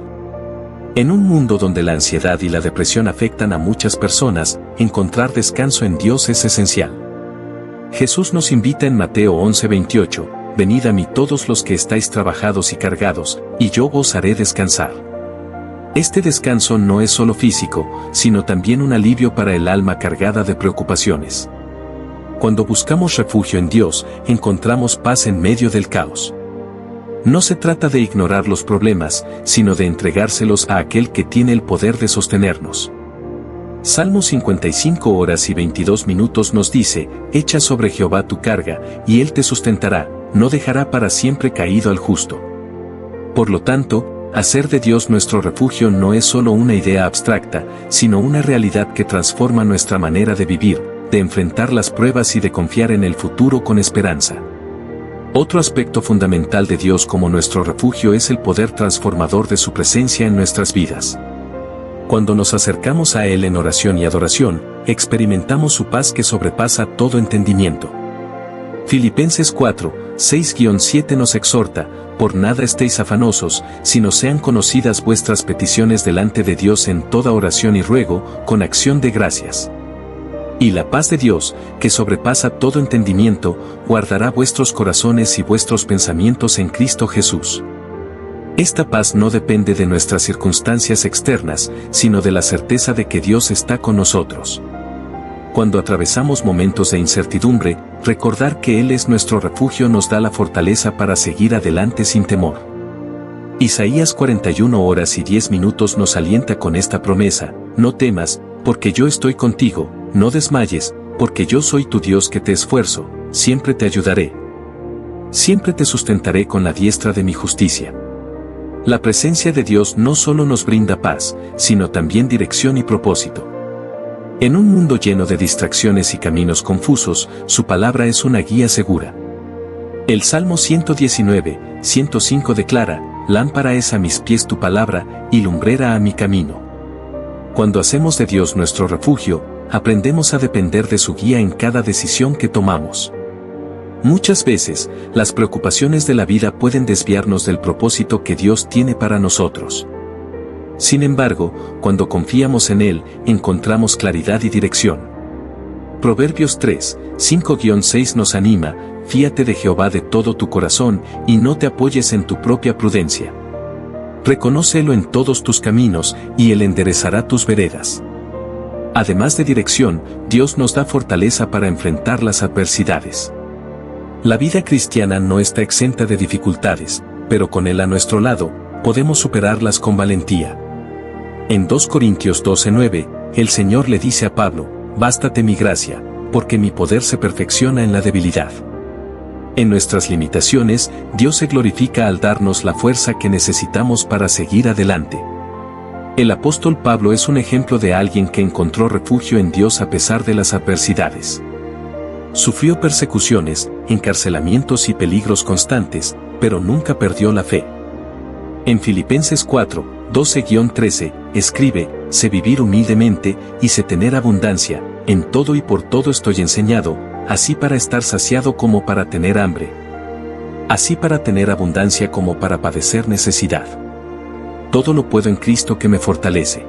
Speaker 1: En un mundo donde la ansiedad y la depresión afectan a muchas personas, encontrar descanso en Dios es esencial. Jesús nos invita en Mateo 11:28, «Venid a mí todos los que estáis trabajados y cargados, y yo os haré descansar». Este descanso no es solo físico, sino también un alivio para el alma cargada de preocupaciones. Cuando buscamos refugio en Dios, encontramos paz en medio del caos. No se trata de ignorar los problemas, sino de entregárselos a aquel que tiene el poder de sostenernos. Salmo 55:22 nos dice: «Echa sobre Jehová tu carga, y Él te sustentará, no dejará para siempre caído al justo. Por lo tanto, hacer de Dios nuestro refugio no es solo una idea abstracta, sino una realidad que transforma nuestra manera de vivir, de enfrentar las pruebas y de confiar en el futuro con esperanza. Otro aspecto fundamental de Dios como nuestro refugio es el poder transformador de su presencia en nuestras vidas. Cuando nos acercamos a Él en oración y adoración, experimentamos su paz que sobrepasa todo entendimiento. Filipenses 4, 6-7 nos exhorta: por nada estéis afanosos, sino sean conocidas vuestras peticiones delante de Dios en toda oración y ruego, con acción de gracias. Y la paz de Dios, que sobrepasa todo entendimiento, guardará vuestros corazones y vuestros pensamientos en Cristo Jesús. Esta paz no depende de nuestras circunstancias externas, sino de la certeza de que Dios está con nosotros. Cuando atravesamos momentos de incertidumbre, recordar que Él es nuestro refugio nos da la fortaleza para seguir adelante sin temor. Isaías 41:10 nos alienta con esta promesa: no temas, porque yo estoy contigo, no desmayes, porque yo soy tu Dios que te esfuerzo, siempre te ayudaré. Siempre te sustentaré con la diestra de mi justicia. La presencia de Dios no solo nos brinda paz, sino también dirección y propósito. En un mundo lleno de distracciones y caminos confusos, su palabra es una guía segura. El Salmo 119:105 declara: lámpara es a mis pies tu palabra, y lumbrera a mi camino. Cuando hacemos de Dios nuestro refugio, aprendemos a depender de su guía en cada decisión que tomamos. Muchas veces, las preocupaciones de la vida pueden desviarnos del propósito que Dios tiene para nosotros. Sin embargo, cuando confiamos en Él, encontramos claridad y dirección. Proverbios 3, 5-6 nos anima: fíate de Jehová de todo tu corazón, y no te apoyes en tu propia prudencia. Reconócelo en todos tus caminos, y Él enderezará tus veredas. Además de dirección, Dios nos da fortaleza para enfrentar las adversidades. La vida cristiana no está exenta de dificultades, pero con Él a nuestro lado, podemos superarlas con valentía. En 2 Corintios 12:9, el Señor le dice a Pablo: bástate mi gracia, porque mi poder se perfecciona en la debilidad. En nuestras limitaciones, Dios se glorifica al darnos la fuerza que necesitamos para seguir adelante. El apóstol Pablo es un ejemplo de alguien que encontró refugio en Dios a pesar de las adversidades. Sufrió persecuciones, encarcelamientos y peligros constantes, pero nunca perdió la fe. En Filipenses 4, 12-13, escribe: sé vivir humildemente, y sé tener abundancia, en todo y por todo estoy enseñado, así para estar saciado como para tener hambre, así para tener abundancia como para padecer necesidad. Todo lo puedo en Cristo que me fortalece.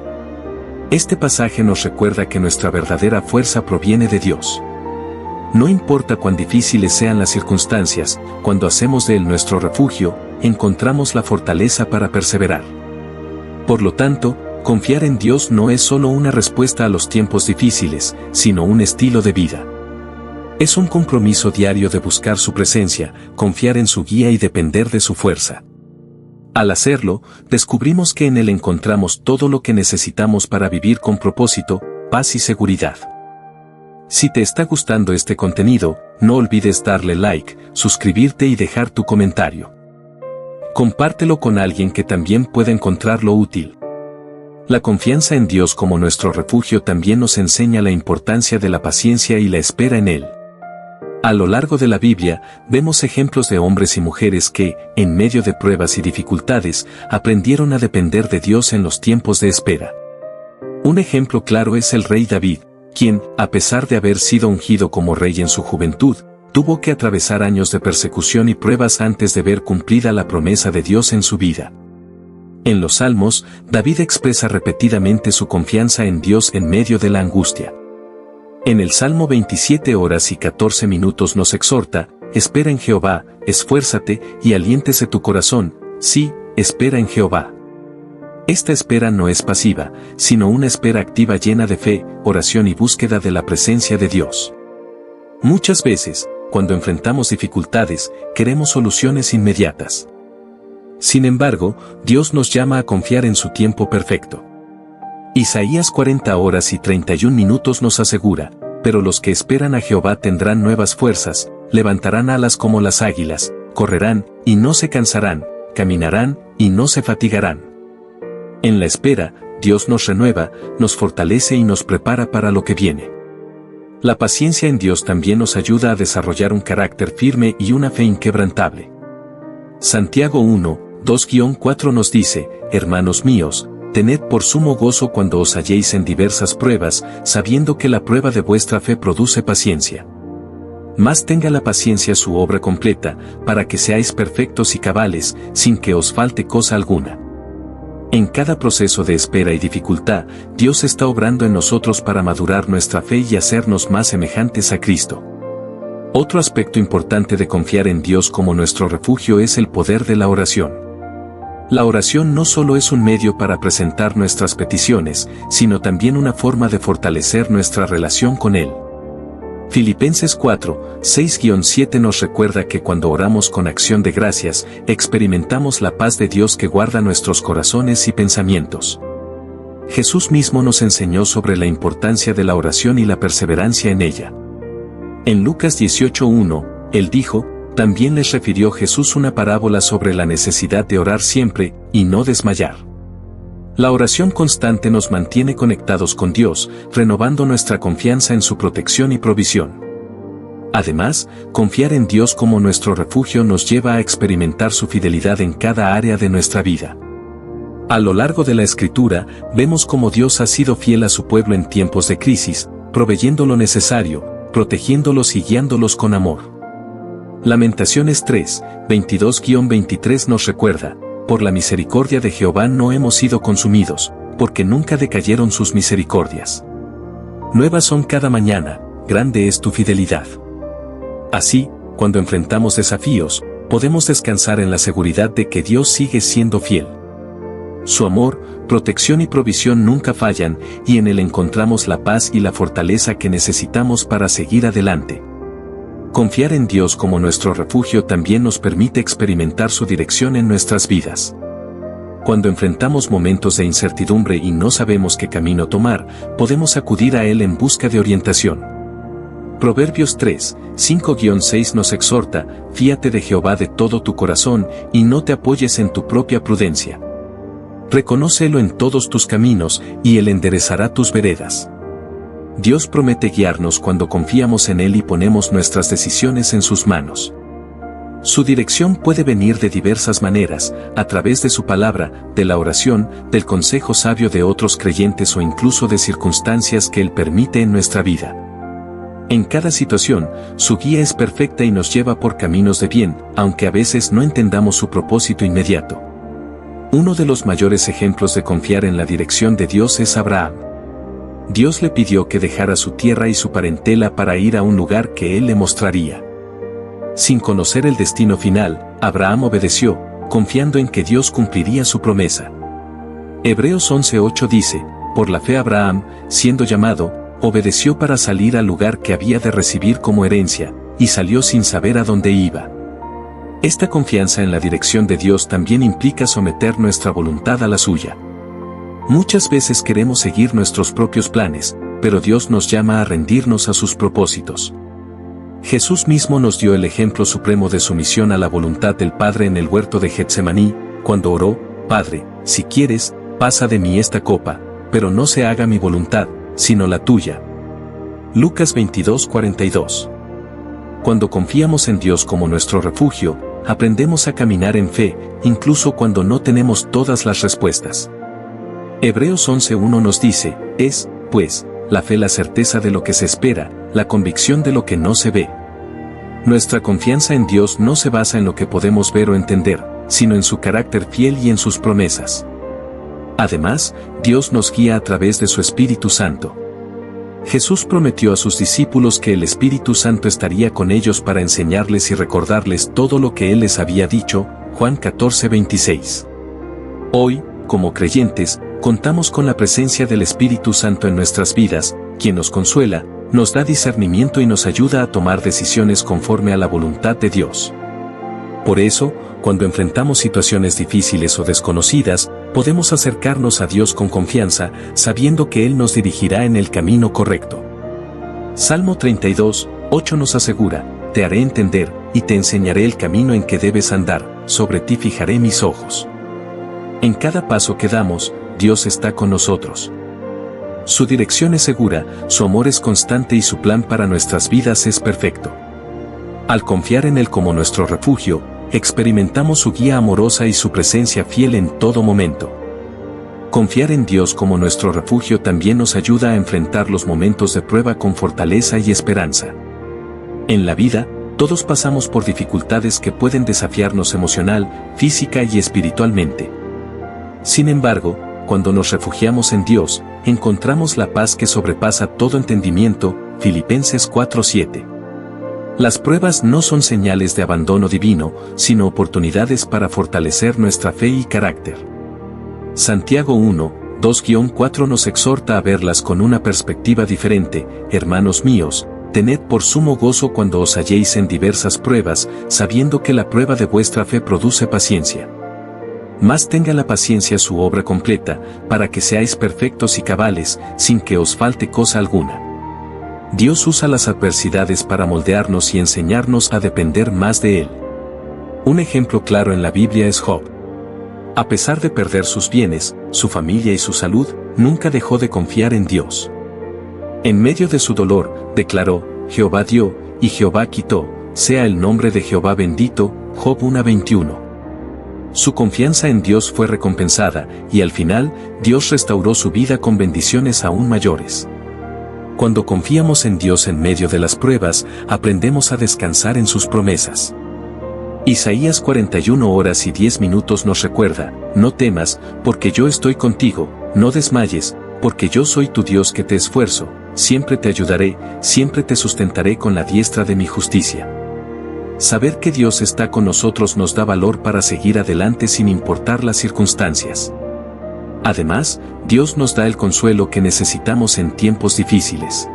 Speaker 1: Este pasaje nos recuerda que nuestra verdadera fuerza proviene de Dios. No importa cuán difíciles sean las circunstancias, cuando hacemos de Él nuestro refugio, encontramos la fortaleza para perseverar. Por lo tanto, confiar en Dios no es solo una respuesta a los tiempos difíciles, sino un estilo de vida. Es un compromiso diario de buscar su presencia, confiar en su guía y depender de su fuerza. Al hacerlo, descubrimos que en Él encontramos todo lo que necesitamos para vivir con propósito, paz y seguridad. Si te está gustando este contenido, no olvides darle like, suscribirte y dejar tu comentario. Compártelo con alguien que también pueda encontrarlo útil. La confianza en Dios como nuestro refugio también nos enseña la importancia de la paciencia y la espera en Él. A lo largo de la Biblia, vemos ejemplos de hombres y mujeres que, en medio de pruebas y dificultades, aprendieron a depender de Dios en los tiempos de espera. Un ejemplo claro es el rey David, quien, a pesar de haber sido ungido como rey en su juventud, tuvo que atravesar años de persecución y pruebas antes de ver cumplida la promesa de Dios en su vida. En los Salmos, David expresa repetidamente su confianza en Dios en medio de la angustia. En el Salmo 27:14 nos exhorta: espera en Jehová, esfuérzate y aliéntese tu corazón, sí, espera en Jehová. Esta espera no es pasiva, sino una espera activa llena de fe, oración y búsqueda de la presencia de Dios. Muchas veces, cuando enfrentamos dificultades, queremos soluciones inmediatas. Sin embargo, Dios nos llama a confiar en su tiempo perfecto. Isaías 40:31 nos asegura: pero los que esperan a Jehová tendrán nuevas fuerzas, levantarán alas como las águilas, correrán, y no se cansarán, caminarán, y no se fatigarán. En la espera, Dios nos renueva, nos fortalece y nos prepara para lo que viene. La paciencia en Dios también nos ayuda a desarrollar un carácter firme y una fe inquebrantable. Santiago 1, 2-4 nos dice: hermanos míos, tened por sumo gozo cuando os halléis en diversas pruebas, sabiendo que la prueba de vuestra fe produce paciencia. Mas tenga la paciencia su obra completa, para que seáis perfectos y cabales, sin que os falte cosa alguna. En cada proceso de espera y dificultad, Dios está obrando en nosotros para madurar nuestra fe y hacernos más semejantes a Cristo. Otro aspecto importante de confiar en Dios como nuestro refugio es el poder de la oración. La oración no solo es un medio para presentar nuestras peticiones, sino también una forma de fortalecer nuestra relación con Él. Filipenses 4, 6-7 nos recuerda que cuando oramos con acción de gracias, experimentamos la paz de Dios que guarda nuestros corazones y pensamientos. Jesús mismo nos enseñó sobre la importancia de la oración y la perseverancia en ella. En Lucas 18:1, Él dijo: también les refirió Jesús una parábola sobre la necesidad de orar siempre, y no desmayar. La oración constante nos mantiene conectados con Dios, renovando nuestra confianza en su protección y provisión. Además, confiar en Dios como nuestro refugio nos lleva a experimentar su fidelidad en cada área de nuestra vida. A lo largo de la Escritura, vemos cómo Dios ha sido fiel a su pueblo en tiempos de crisis, proveyendo lo necesario, protegiéndolos y guiándolos con amor. Lamentaciones 3, 22-23 nos recuerda: por la misericordia de Jehová no hemos sido consumidos, porque nunca decayeron sus misericordias. Nuevas son cada mañana, grande es tu fidelidad. Así, cuando enfrentamos desafíos, podemos descansar en la seguridad de que Dios sigue siendo fiel. Su amor, protección y provisión nunca fallan, y en Él encontramos la paz y la fortaleza que necesitamos para seguir adelante. Confiar en Dios como nuestro refugio también nos permite experimentar su dirección en nuestras vidas. Cuando enfrentamos momentos de incertidumbre y no sabemos qué camino tomar, podemos acudir a Él en busca de orientación. Proverbios 3, 5-6 nos exhorta: fíate de Jehová de todo tu corazón, y no te apoyes en tu propia prudencia. Reconócelo en todos tus caminos, y Él enderezará tus veredas. Dios promete guiarnos cuando confiamos en Él y ponemos nuestras decisiones en sus manos. Su dirección puede venir de diversas maneras, a través de su palabra, de la oración, del consejo sabio de otros creyentes o incluso de circunstancias que Él permite en nuestra vida. En cada situación, su guía es perfecta y nos lleva por caminos de bien, aunque a veces no entendamos su propósito inmediato. Uno de los mayores ejemplos de confiar en la dirección de Dios es Abraham. Dios le pidió que dejara su tierra y su parentela para ir a un lugar que Él le mostraría. Sin conocer el destino final, Abraham obedeció, confiando en que Dios cumpliría su promesa. Hebreos 11:8 dice: por la fe Abraham, siendo llamado, obedeció para salir al lugar que había de recibir como herencia, y salió sin saber a dónde iba. Esta confianza en la dirección de Dios también implica someter nuestra voluntad a la suya. Muchas veces queremos seguir nuestros propios planes, pero Dios nos llama a rendirnos a sus propósitos. Jesús mismo nos dio el ejemplo supremo de sumisión a la voluntad del Padre en el huerto de Getsemaní, cuando oró: Padre, si quieres, pasa de mí esta copa, pero no se haga mi voluntad, sino la tuya. Lucas 22:42. Cuando confiamos en Dios como nuestro refugio, aprendemos a caminar en fe, incluso cuando no tenemos todas las respuestas. Hebreos 11:1 nos dice: es, pues, la fe la certeza de lo que se espera, la convicción de lo que no se ve. Nuestra confianza en Dios no se basa en lo que podemos ver o entender, sino en su carácter fiel y en sus promesas. Además, Dios nos guía a través de su Espíritu Santo. Jesús prometió a sus discípulos que el Espíritu Santo estaría con ellos para enseñarles y recordarles todo lo que Él les había dicho, Juan 14:26. Hoy, como creyentes, contamos con la presencia del Espíritu Santo en nuestras vidas, quien nos consuela, nos da discernimiento y nos ayuda a tomar decisiones conforme a la voluntad de Dios. Por eso, cuando enfrentamos situaciones difíciles o desconocidas, podemos acercarnos a Dios con confianza, sabiendo que Él nos dirigirá en el camino correcto. Salmo 32:8 nos asegura: te haré entender, y te enseñaré el camino en que debes andar, sobre ti fijaré mis ojos. En cada paso que damos, Dios está con nosotros. Su dirección es segura, su amor es constante y su plan para nuestras vidas es perfecto. Al confiar en Él como nuestro refugio, experimentamos su guía amorosa y su presencia fiel en todo momento. Confiar en Dios como nuestro refugio también nos ayuda a enfrentar los momentos de prueba con fortaleza y esperanza. En la vida, todos pasamos por dificultades que pueden desafiarnos emocional, física y espiritualmente. Sin embargo, cuando nos refugiamos en Dios, encontramos la paz que sobrepasa todo entendimiento, Filipenses 4:7. Las pruebas no son señales de abandono divino, sino oportunidades para fortalecer nuestra fe y carácter. Santiago 1:2-4 nos exhorta a verlas con una perspectiva diferente. Hermanos míos, tened por sumo gozo cuando os halléis en diversas pruebas, sabiendo que la prueba de vuestra fe produce paciencia. Mas tenga la paciencia su obra completa, para que seáis perfectos y cabales, sin que os falte cosa alguna. Dios usa las adversidades para moldearnos y enseñarnos a depender más de Él. Un ejemplo claro en la Biblia es Job. A pesar de perder sus bienes, su familia y su salud, nunca dejó de confiar en Dios. En medio de su dolor, declaró, Jehová dio, y Jehová quitó, sea el nombre de Jehová bendito, Job 1:21. Su confianza en Dios fue recompensada, y al final, Dios restauró su vida con bendiciones aún mayores. Cuando confiamos en Dios en medio de las pruebas, aprendemos a descansar en sus promesas. Isaías 41:10 nos recuerda, no temas, porque yo estoy contigo, no desmayes, porque yo soy tu Dios que te esfuerzo, siempre te ayudaré, siempre te sustentaré con la diestra de mi justicia. Saber que Dios está con nosotros nos da valor para seguir adelante sin importar las circunstancias. Además, Dios nos da el consuelo que necesitamos en tiempos difíciles.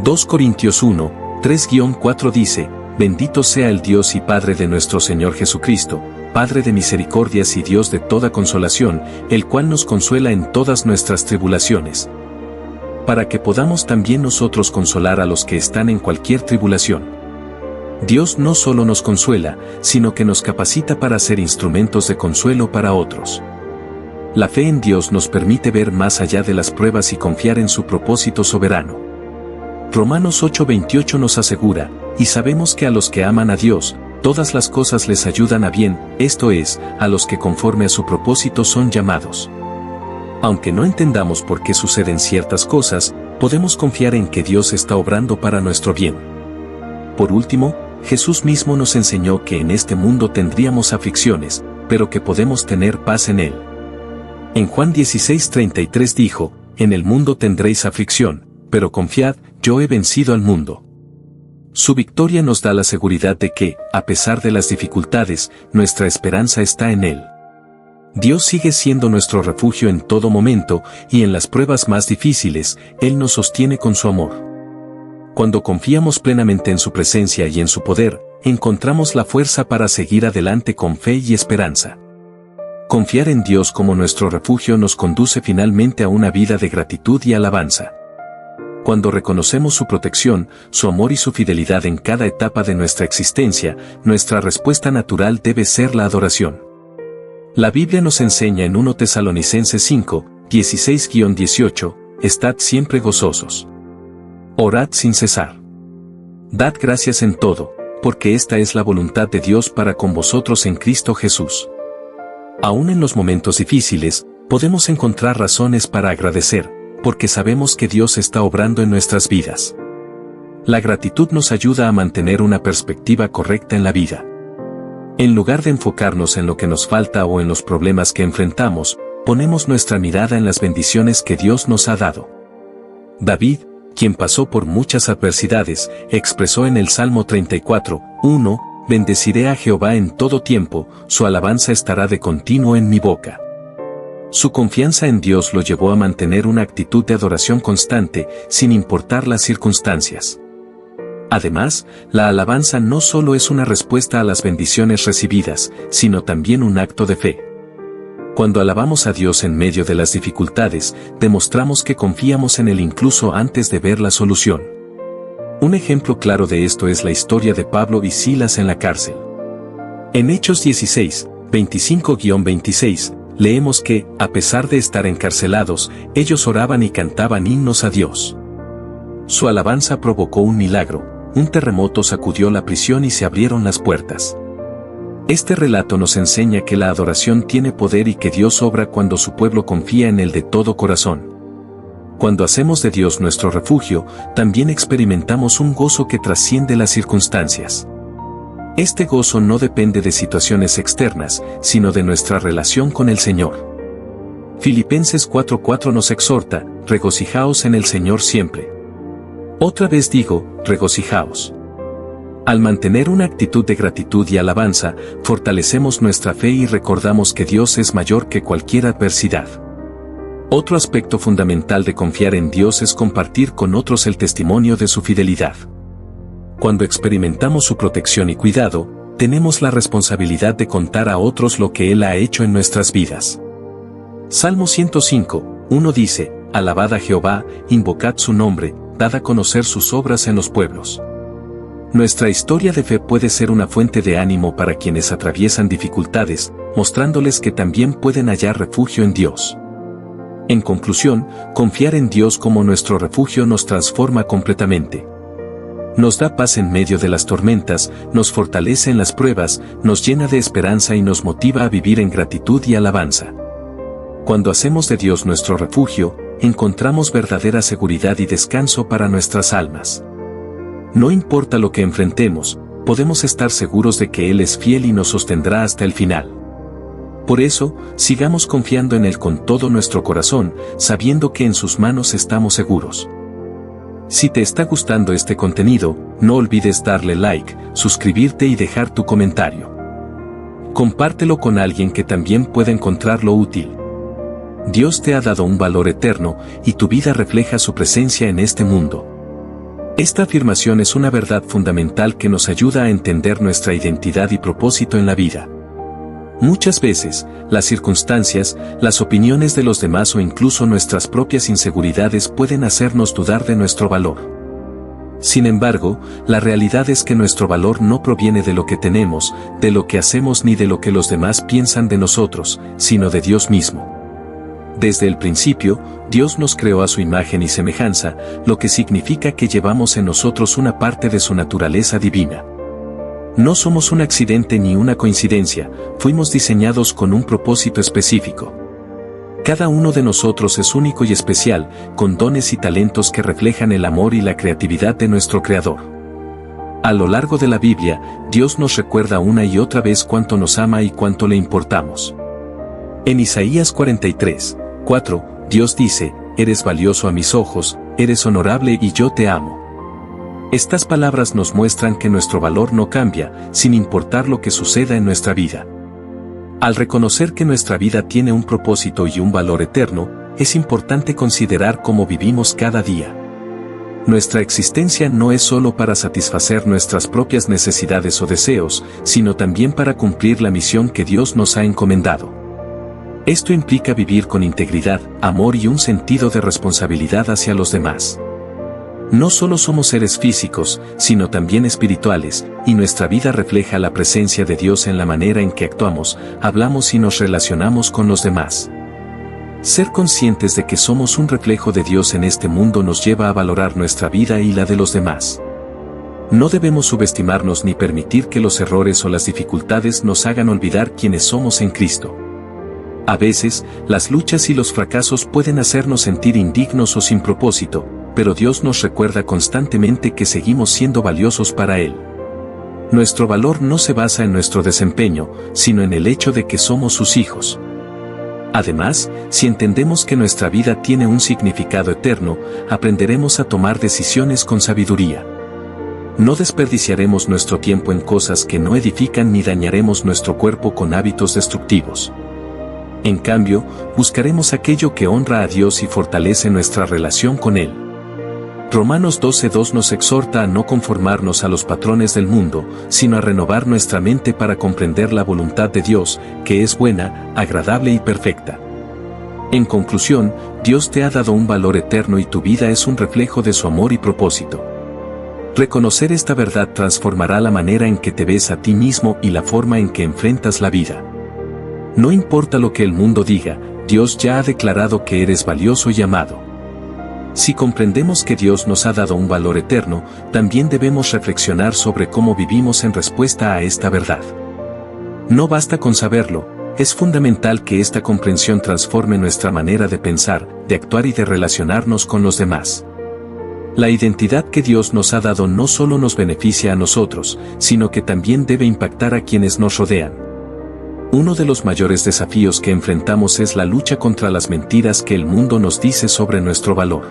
Speaker 1: 2 Corintios 1:3-4 dice, Bendito sea el Dios y Padre de nuestro Señor Jesucristo, Padre de misericordias y Dios de toda consolación, el cual nos consuela en todas nuestras tribulaciones, para que podamos también nosotros consolar a los que están en cualquier tribulación. Dios no solo nos consuela, sino que nos capacita para ser instrumentos de consuelo para otros. La fe en Dios nos permite ver más allá de las pruebas y confiar en su propósito soberano. Romanos 8:28 nos asegura, y sabemos que a los que aman a Dios, todas las cosas les ayudan a bien, esto es, a los que conforme a su propósito son llamados. Aunque no entendamos por qué suceden ciertas cosas, podemos confiar en que Dios está obrando para nuestro bien. Por último, Jesús mismo nos enseñó que en este mundo tendríamos aflicciones, pero que podemos tener paz en Él. En Juan 16:33 dijo, En el mundo tendréis aflicción, pero confiad, yo he vencido al mundo. Su victoria nos da la seguridad de que, a pesar de las dificultades, nuestra esperanza está en Él. Dios sigue siendo nuestro refugio en todo momento, y en las pruebas más difíciles, Él nos sostiene con su amor. Cuando confiamos plenamente en su presencia y en su poder, encontramos la fuerza para seguir adelante con fe y esperanza. Confiar en Dios como nuestro refugio nos conduce finalmente a una vida de gratitud y alabanza. Cuando reconocemos su protección, su amor y su fidelidad en cada etapa de nuestra existencia, nuestra respuesta natural debe ser la adoración. La Biblia nos enseña en 1 Tesalonicenses 5:16-18, Estad siempre gozosos. Orad sin cesar. Dad gracias en todo, porque esta es la voluntad de Dios para con vosotros en Cristo Jesús. Aún en los momentos difíciles, podemos encontrar razones para agradecer, porque sabemos que Dios está obrando en nuestras vidas. La gratitud nos ayuda a mantener una perspectiva correcta en la vida. En lugar de enfocarnos en lo que nos falta o en los problemas que enfrentamos, ponemos nuestra mirada en las bendiciones que Dios nos ha dado. David, quien pasó por muchas adversidades, expresó en el Salmo 34:1, Bendeciré a Jehová en todo tiempo, su alabanza estará de continuo en mi boca. Su confianza en Dios lo llevó a mantener una actitud de adoración constante, sin importar las circunstancias. Además, la alabanza no solo es una respuesta a las bendiciones recibidas, sino también un acto de fe. Cuando alabamos a Dios en medio de las dificultades, demostramos que confiamos en Él incluso antes de ver la solución. Un ejemplo claro de esto es la historia de Pablo y Silas en la cárcel. En Hechos 16, 25-26, leemos que, a pesar de estar encarcelados, ellos oraban y cantaban himnos a Dios. Su alabanza provocó un milagro, un terremoto sacudió la prisión y se abrieron las puertas. Este relato nos enseña que la adoración tiene poder y que Dios obra cuando su pueblo confía en Él de todo corazón. Cuando hacemos de Dios nuestro refugio, también experimentamos un gozo que trasciende las circunstancias. Este gozo no depende de situaciones externas, sino de nuestra relación con el Señor. Filipenses 4:4 nos exhorta, regocijaos en el Señor siempre. Otra vez digo, regocijaos. Al mantener una actitud de gratitud y alabanza, fortalecemos nuestra fe y recordamos que Dios es mayor que cualquier adversidad. Otro aspecto fundamental de confiar en Dios es compartir con otros el testimonio de su fidelidad. Cuando experimentamos su protección y cuidado, tenemos la responsabilidad de contar a otros lo que Él ha hecho en nuestras vidas. Salmo 105:1 dice, alabad a Jehová, invocad su nombre, dad a conocer sus obras en los pueblos. Nuestra historia de fe puede ser una fuente de ánimo para quienes atraviesan dificultades, mostrándoles que también pueden hallar refugio en Dios. En conclusión, confiar en Dios como nuestro refugio nos transforma completamente. Nos da paz en medio de las tormentas, nos fortalece en las pruebas, nos llena de esperanza y nos motiva a vivir en gratitud y alabanza. Cuando hacemos de Dios nuestro refugio, encontramos verdadera seguridad y descanso para nuestras almas. No importa lo que enfrentemos, podemos estar seguros de que Él es fiel y nos sostendrá hasta el final. Por eso, sigamos confiando en Él con todo nuestro corazón, sabiendo que en sus manos estamos seguros. Si te está gustando este contenido, no olvides darle like, suscribirte y dejar tu comentario. Compártelo con alguien que también pueda encontrarlo útil. Dios te ha dado un valor eterno, y tu vida refleja su presencia en este mundo. Esta afirmación es una verdad fundamental que nos ayuda a entender nuestra identidad y propósito en la vida. Muchas veces, las circunstancias, las opiniones de los demás o incluso nuestras propias inseguridades pueden hacernos dudar de nuestro valor. Sin embargo, la realidad es que nuestro valor no proviene de lo que tenemos, de lo que hacemos ni de lo que los demás piensan de nosotros, sino de Dios mismo. Desde el principio, Dios nos creó a su imagen y semejanza, lo que significa que llevamos en nosotros una parte de su naturaleza divina. No somos un accidente ni una coincidencia, fuimos diseñados con un propósito específico. Cada uno de nosotros es único y especial, con dones y talentos que reflejan el amor y la creatividad de nuestro Creador. A lo largo de la Biblia, Dios nos recuerda una y otra vez cuánto nos ama y cuánto le importamos. En Isaías 43:4, Dios dice, eres valioso a mis ojos, eres honorable y yo te amo. Estas palabras nos muestran que nuestro valor no cambia, sin importar lo que suceda en nuestra vida. Al reconocer que nuestra vida tiene un propósito y un valor eterno, es importante considerar cómo vivimos cada día. Nuestra existencia no es solo para satisfacer nuestras propias necesidades o deseos, sino también para cumplir la misión que Dios nos ha encomendado. Esto implica vivir con integridad, amor y un sentido de responsabilidad hacia los demás. No solo somos seres físicos, sino también espirituales, y nuestra vida refleja la presencia de Dios en la manera en que actuamos, hablamos y nos relacionamos con los demás. Ser conscientes de que somos un reflejo de Dios en este mundo nos lleva a valorar nuestra vida y la de los demás. No debemos subestimarnos ni permitir que los errores o las dificultades nos hagan olvidar quiénes somos en Cristo. A veces, las luchas y los fracasos pueden hacernos sentir indignos o sin propósito, pero Dios nos recuerda constantemente que seguimos siendo valiosos para Él. Nuestro valor no se basa en nuestro desempeño, sino en el hecho de que somos sus hijos. Además, si entendemos que nuestra vida tiene un significado eterno, aprenderemos a tomar decisiones con sabiduría. No desperdiciaremos nuestro tiempo en cosas que no edifican ni dañaremos nuestro cuerpo con hábitos destructivos. En cambio, buscaremos aquello que honra a Dios y fortalece nuestra relación con Él. Romanos 12:2 nos exhorta a no conformarnos a los patrones del mundo, sino a renovar nuestra mente para comprender la voluntad de Dios, que es buena, agradable y perfecta. En conclusión, Dios te ha dado un valor eterno y tu vida es un reflejo de su amor y propósito. Reconocer esta verdad transformará la manera en que te ves a ti mismo y la forma en que enfrentas la vida. No importa lo que el mundo diga, Dios ya ha declarado que eres valioso y amado. Si comprendemos que Dios nos ha dado un valor eterno, también debemos reflexionar sobre cómo vivimos en respuesta a esta verdad. No basta con saberlo, es fundamental que esta comprensión transforme nuestra manera de pensar, de actuar y de relacionarnos con los demás. La identidad que Dios nos ha dado no solo nos beneficia a nosotros, sino que también debe impactar a quienes nos rodean. Uno de los mayores desafíos que enfrentamos es la lucha contra las mentiras que el mundo nos dice sobre nuestro valor.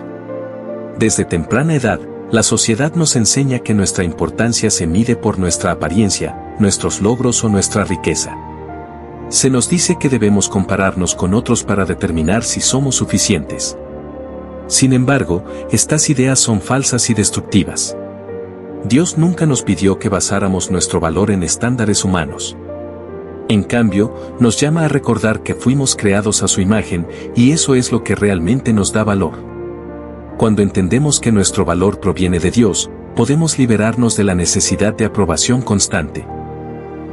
Speaker 1: Desde temprana edad, la sociedad nos enseña que nuestra importancia se mide por nuestra apariencia, nuestros logros o nuestra riqueza. Se nos dice que debemos compararnos con otros para determinar si somos suficientes. Sin embargo, estas ideas son falsas y destructivas. Dios nunca nos pidió que basáramos nuestro valor en estándares humanos. En cambio, nos llama a recordar que fuimos creados a su imagen, y eso es lo que realmente nos da valor. Cuando entendemos que nuestro valor proviene de Dios, podemos liberarnos de la necesidad de aprobación constante.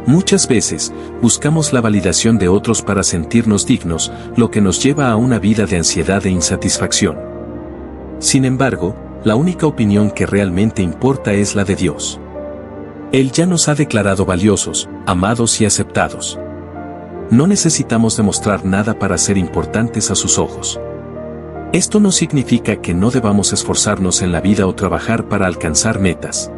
Speaker 1: Muchas veces, buscamos la validación de otros para sentirnos dignos, lo que nos lleva a una vida de ansiedad e insatisfacción. Sin embargo, la única opinión que realmente importa es la de Dios. Él ya nos ha declarado valiosos, amados y aceptados. No necesitamos demostrar nada para ser importantes a sus ojos. Esto no significa que no debamos esforzarnos en la vida o trabajar para alcanzar metas.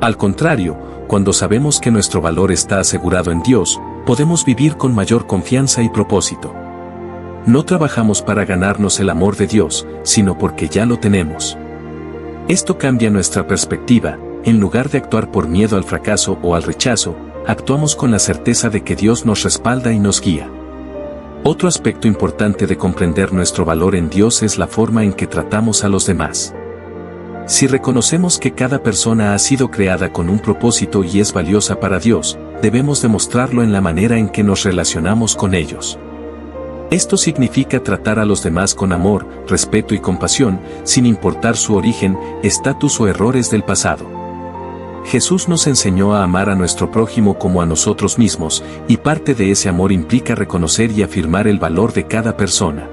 Speaker 1: Al contrario, cuando sabemos que nuestro valor está asegurado en Dios, podemos vivir con mayor confianza y propósito. No trabajamos para ganarnos el amor de Dios, sino porque ya lo tenemos. Esto cambia nuestra perspectiva. En lugar de actuar por miedo al fracaso o al rechazo, actuamos con la certeza de que Dios nos respalda y nos guía. Otro aspecto importante de comprender nuestro valor en Dios es la forma en que tratamos a los demás. Si reconocemos que cada persona ha sido creada con un propósito y es valiosa para Dios, debemos demostrarlo en la manera en que nos relacionamos con ellos. Esto significa tratar a los demás con amor, respeto y compasión, sin importar su origen, estatus o errores del pasado. Jesús nos enseñó a amar a nuestro prójimo como a nosotros mismos, y parte de ese amor implica reconocer y afirmar el valor de cada persona.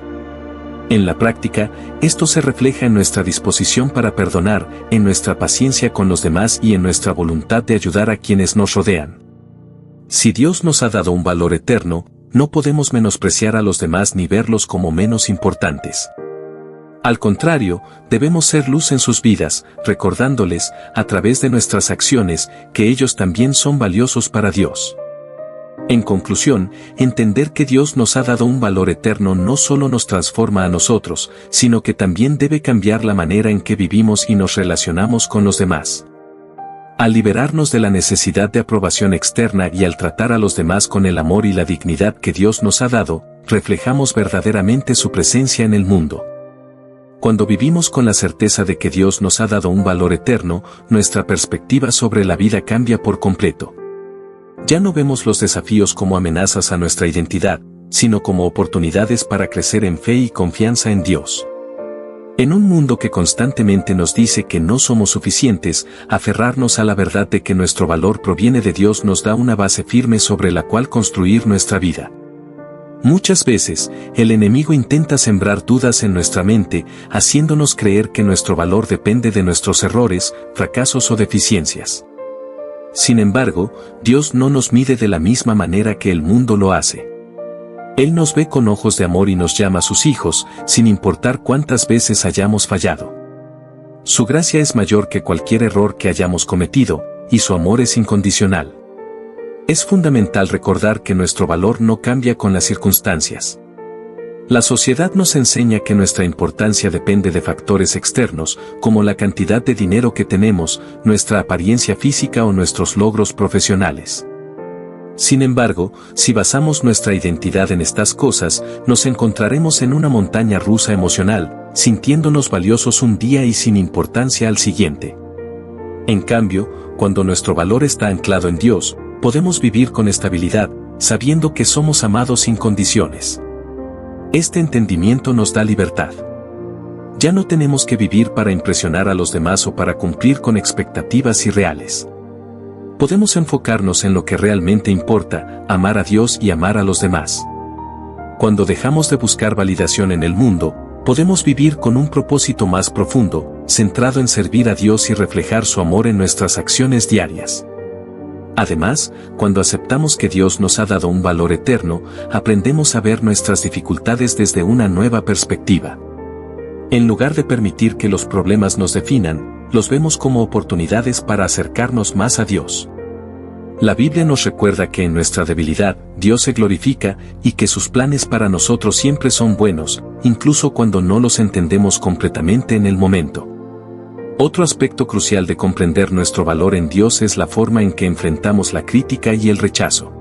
Speaker 1: En la práctica, esto se refleja en nuestra disposición para perdonar, en nuestra paciencia con los demás y en nuestra voluntad de ayudar a quienes nos rodean. Si Dios nos ha dado un valor eterno, no podemos menospreciar a los demás ni verlos como menos importantes. Al contrario, debemos ser luz en sus vidas, recordándoles, a través de nuestras acciones, que ellos también son valiosos para Dios. En conclusión, entender que Dios nos ha dado un valor eterno no solo nos transforma a nosotros, sino que también debe cambiar la manera en que vivimos y nos relacionamos con los demás. Al liberarnos de la necesidad de aprobación externa y al tratar a los demás con el amor y la dignidad que Dios nos ha dado, reflejamos verdaderamente su presencia en el mundo. Cuando vivimos con la certeza de que Dios nos ha dado un valor eterno, nuestra perspectiva sobre la vida cambia por completo. Ya no vemos los desafíos como amenazas a nuestra identidad, sino como oportunidades para crecer en fe y confianza en Dios. En un mundo que constantemente nos dice que no somos suficientes, aferrarnos a la verdad de que nuestro valor proviene de Dios nos da una base firme sobre la cual construir nuestra vida. Muchas veces, el enemigo intenta sembrar dudas en nuestra mente, haciéndonos creer que nuestro valor depende de nuestros errores, fracasos o deficiencias. Sin embargo, Dios no nos mide de la misma manera que el mundo lo hace. Él nos ve con ojos de amor y nos llama sus hijos, sin importar cuántas veces hayamos fallado. Su gracia es mayor que cualquier error que hayamos cometido, y su amor es incondicional. Es fundamental recordar que nuestro valor no cambia con las circunstancias. La sociedad nos enseña que nuestra importancia depende de factores externos, como la cantidad de dinero que tenemos, nuestra apariencia física o nuestros logros profesionales. Sin embargo, si basamos nuestra identidad en estas cosas, nos encontraremos en una montaña rusa emocional, sintiéndonos valiosos un día y sin importancia al siguiente. En cambio, cuando nuestro valor está anclado en Dios, podemos vivir con estabilidad, sabiendo que somos amados sin condiciones. Este entendimiento nos da libertad. Ya no tenemos que vivir para impresionar a los demás o para cumplir con expectativas irreales. Podemos enfocarnos en lo que realmente importa, amar a Dios y amar a los demás. Cuando dejamos de buscar validación en el mundo, podemos vivir con un propósito más profundo, centrado en servir a Dios y reflejar su amor en nuestras acciones diarias. Además, cuando aceptamos que Dios nos ha dado un valor eterno, aprendemos a ver nuestras dificultades desde una nueva perspectiva. En lugar de permitir que los problemas nos definan, los vemos como oportunidades para acercarnos más a Dios. La Biblia nos recuerda que en nuestra debilidad, Dios se glorifica y que sus planes para nosotros siempre son buenos, incluso cuando no los entendemos completamente en el momento. Otro aspecto crucial de comprender nuestro valor en Dios es la forma en que enfrentamos la crítica y el rechazo.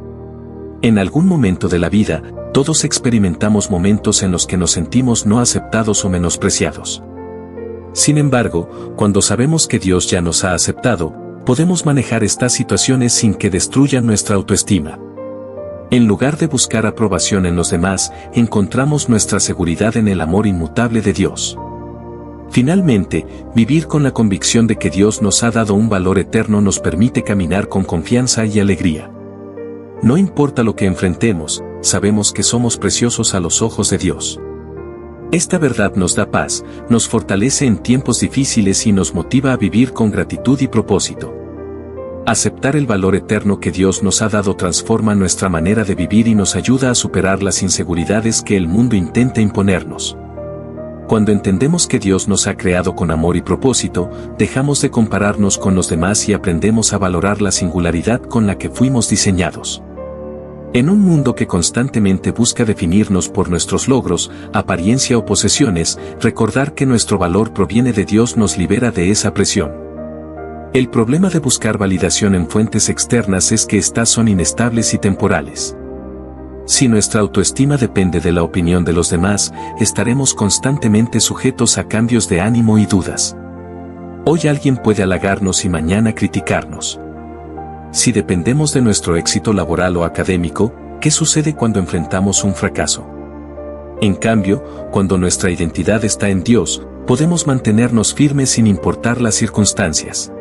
Speaker 1: En algún momento de la vida, todos experimentamos momentos en los que nos sentimos no aceptados o menospreciados. Sin embargo, cuando sabemos que Dios ya nos ha aceptado, podemos manejar estas situaciones sin que destruyan nuestra autoestima. En lugar de buscar aprobación en los demás, encontramos nuestra seguridad en el amor inmutable de Dios. Finalmente, vivir con la convicción de que Dios nos ha dado un valor eterno nos permite caminar con confianza y alegría. No importa lo que enfrentemos, sabemos que somos preciosos a los ojos de Dios. Esta verdad nos da paz, nos fortalece en tiempos difíciles y nos motiva a vivir con gratitud y propósito. Aceptar el valor eterno que Dios nos ha dado transforma nuestra manera de vivir y nos ayuda a superar las inseguridades que el mundo intenta imponernos. Cuando entendemos que Dios nos ha creado con amor y propósito, dejamos de compararnos con los demás y aprendemos a valorar la singularidad con la que fuimos diseñados. En un mundo que constantemente busca definirnos por nuestros logros, apariencia o posesiones, recordar que nuestro valor proviene de Dios nos libera de esa presión. El problema de buscar validación en fuentes externas es que estas son inestables y temporales. Si nuestra autoestima depende de la opinión de los demás, estaremos constantemente sujetos a cambios de ánimo y dudas. Hoy alguien puede halagarnos y mañana criticarnos. Si dependemos de nuestro éxito laboral o académico, ¿qué sucede cuando enfrentamos un fracaso? En cambio, cuando nuestra identidad está en Dios, podemos mantenernos firmes sin importar las circunstancias.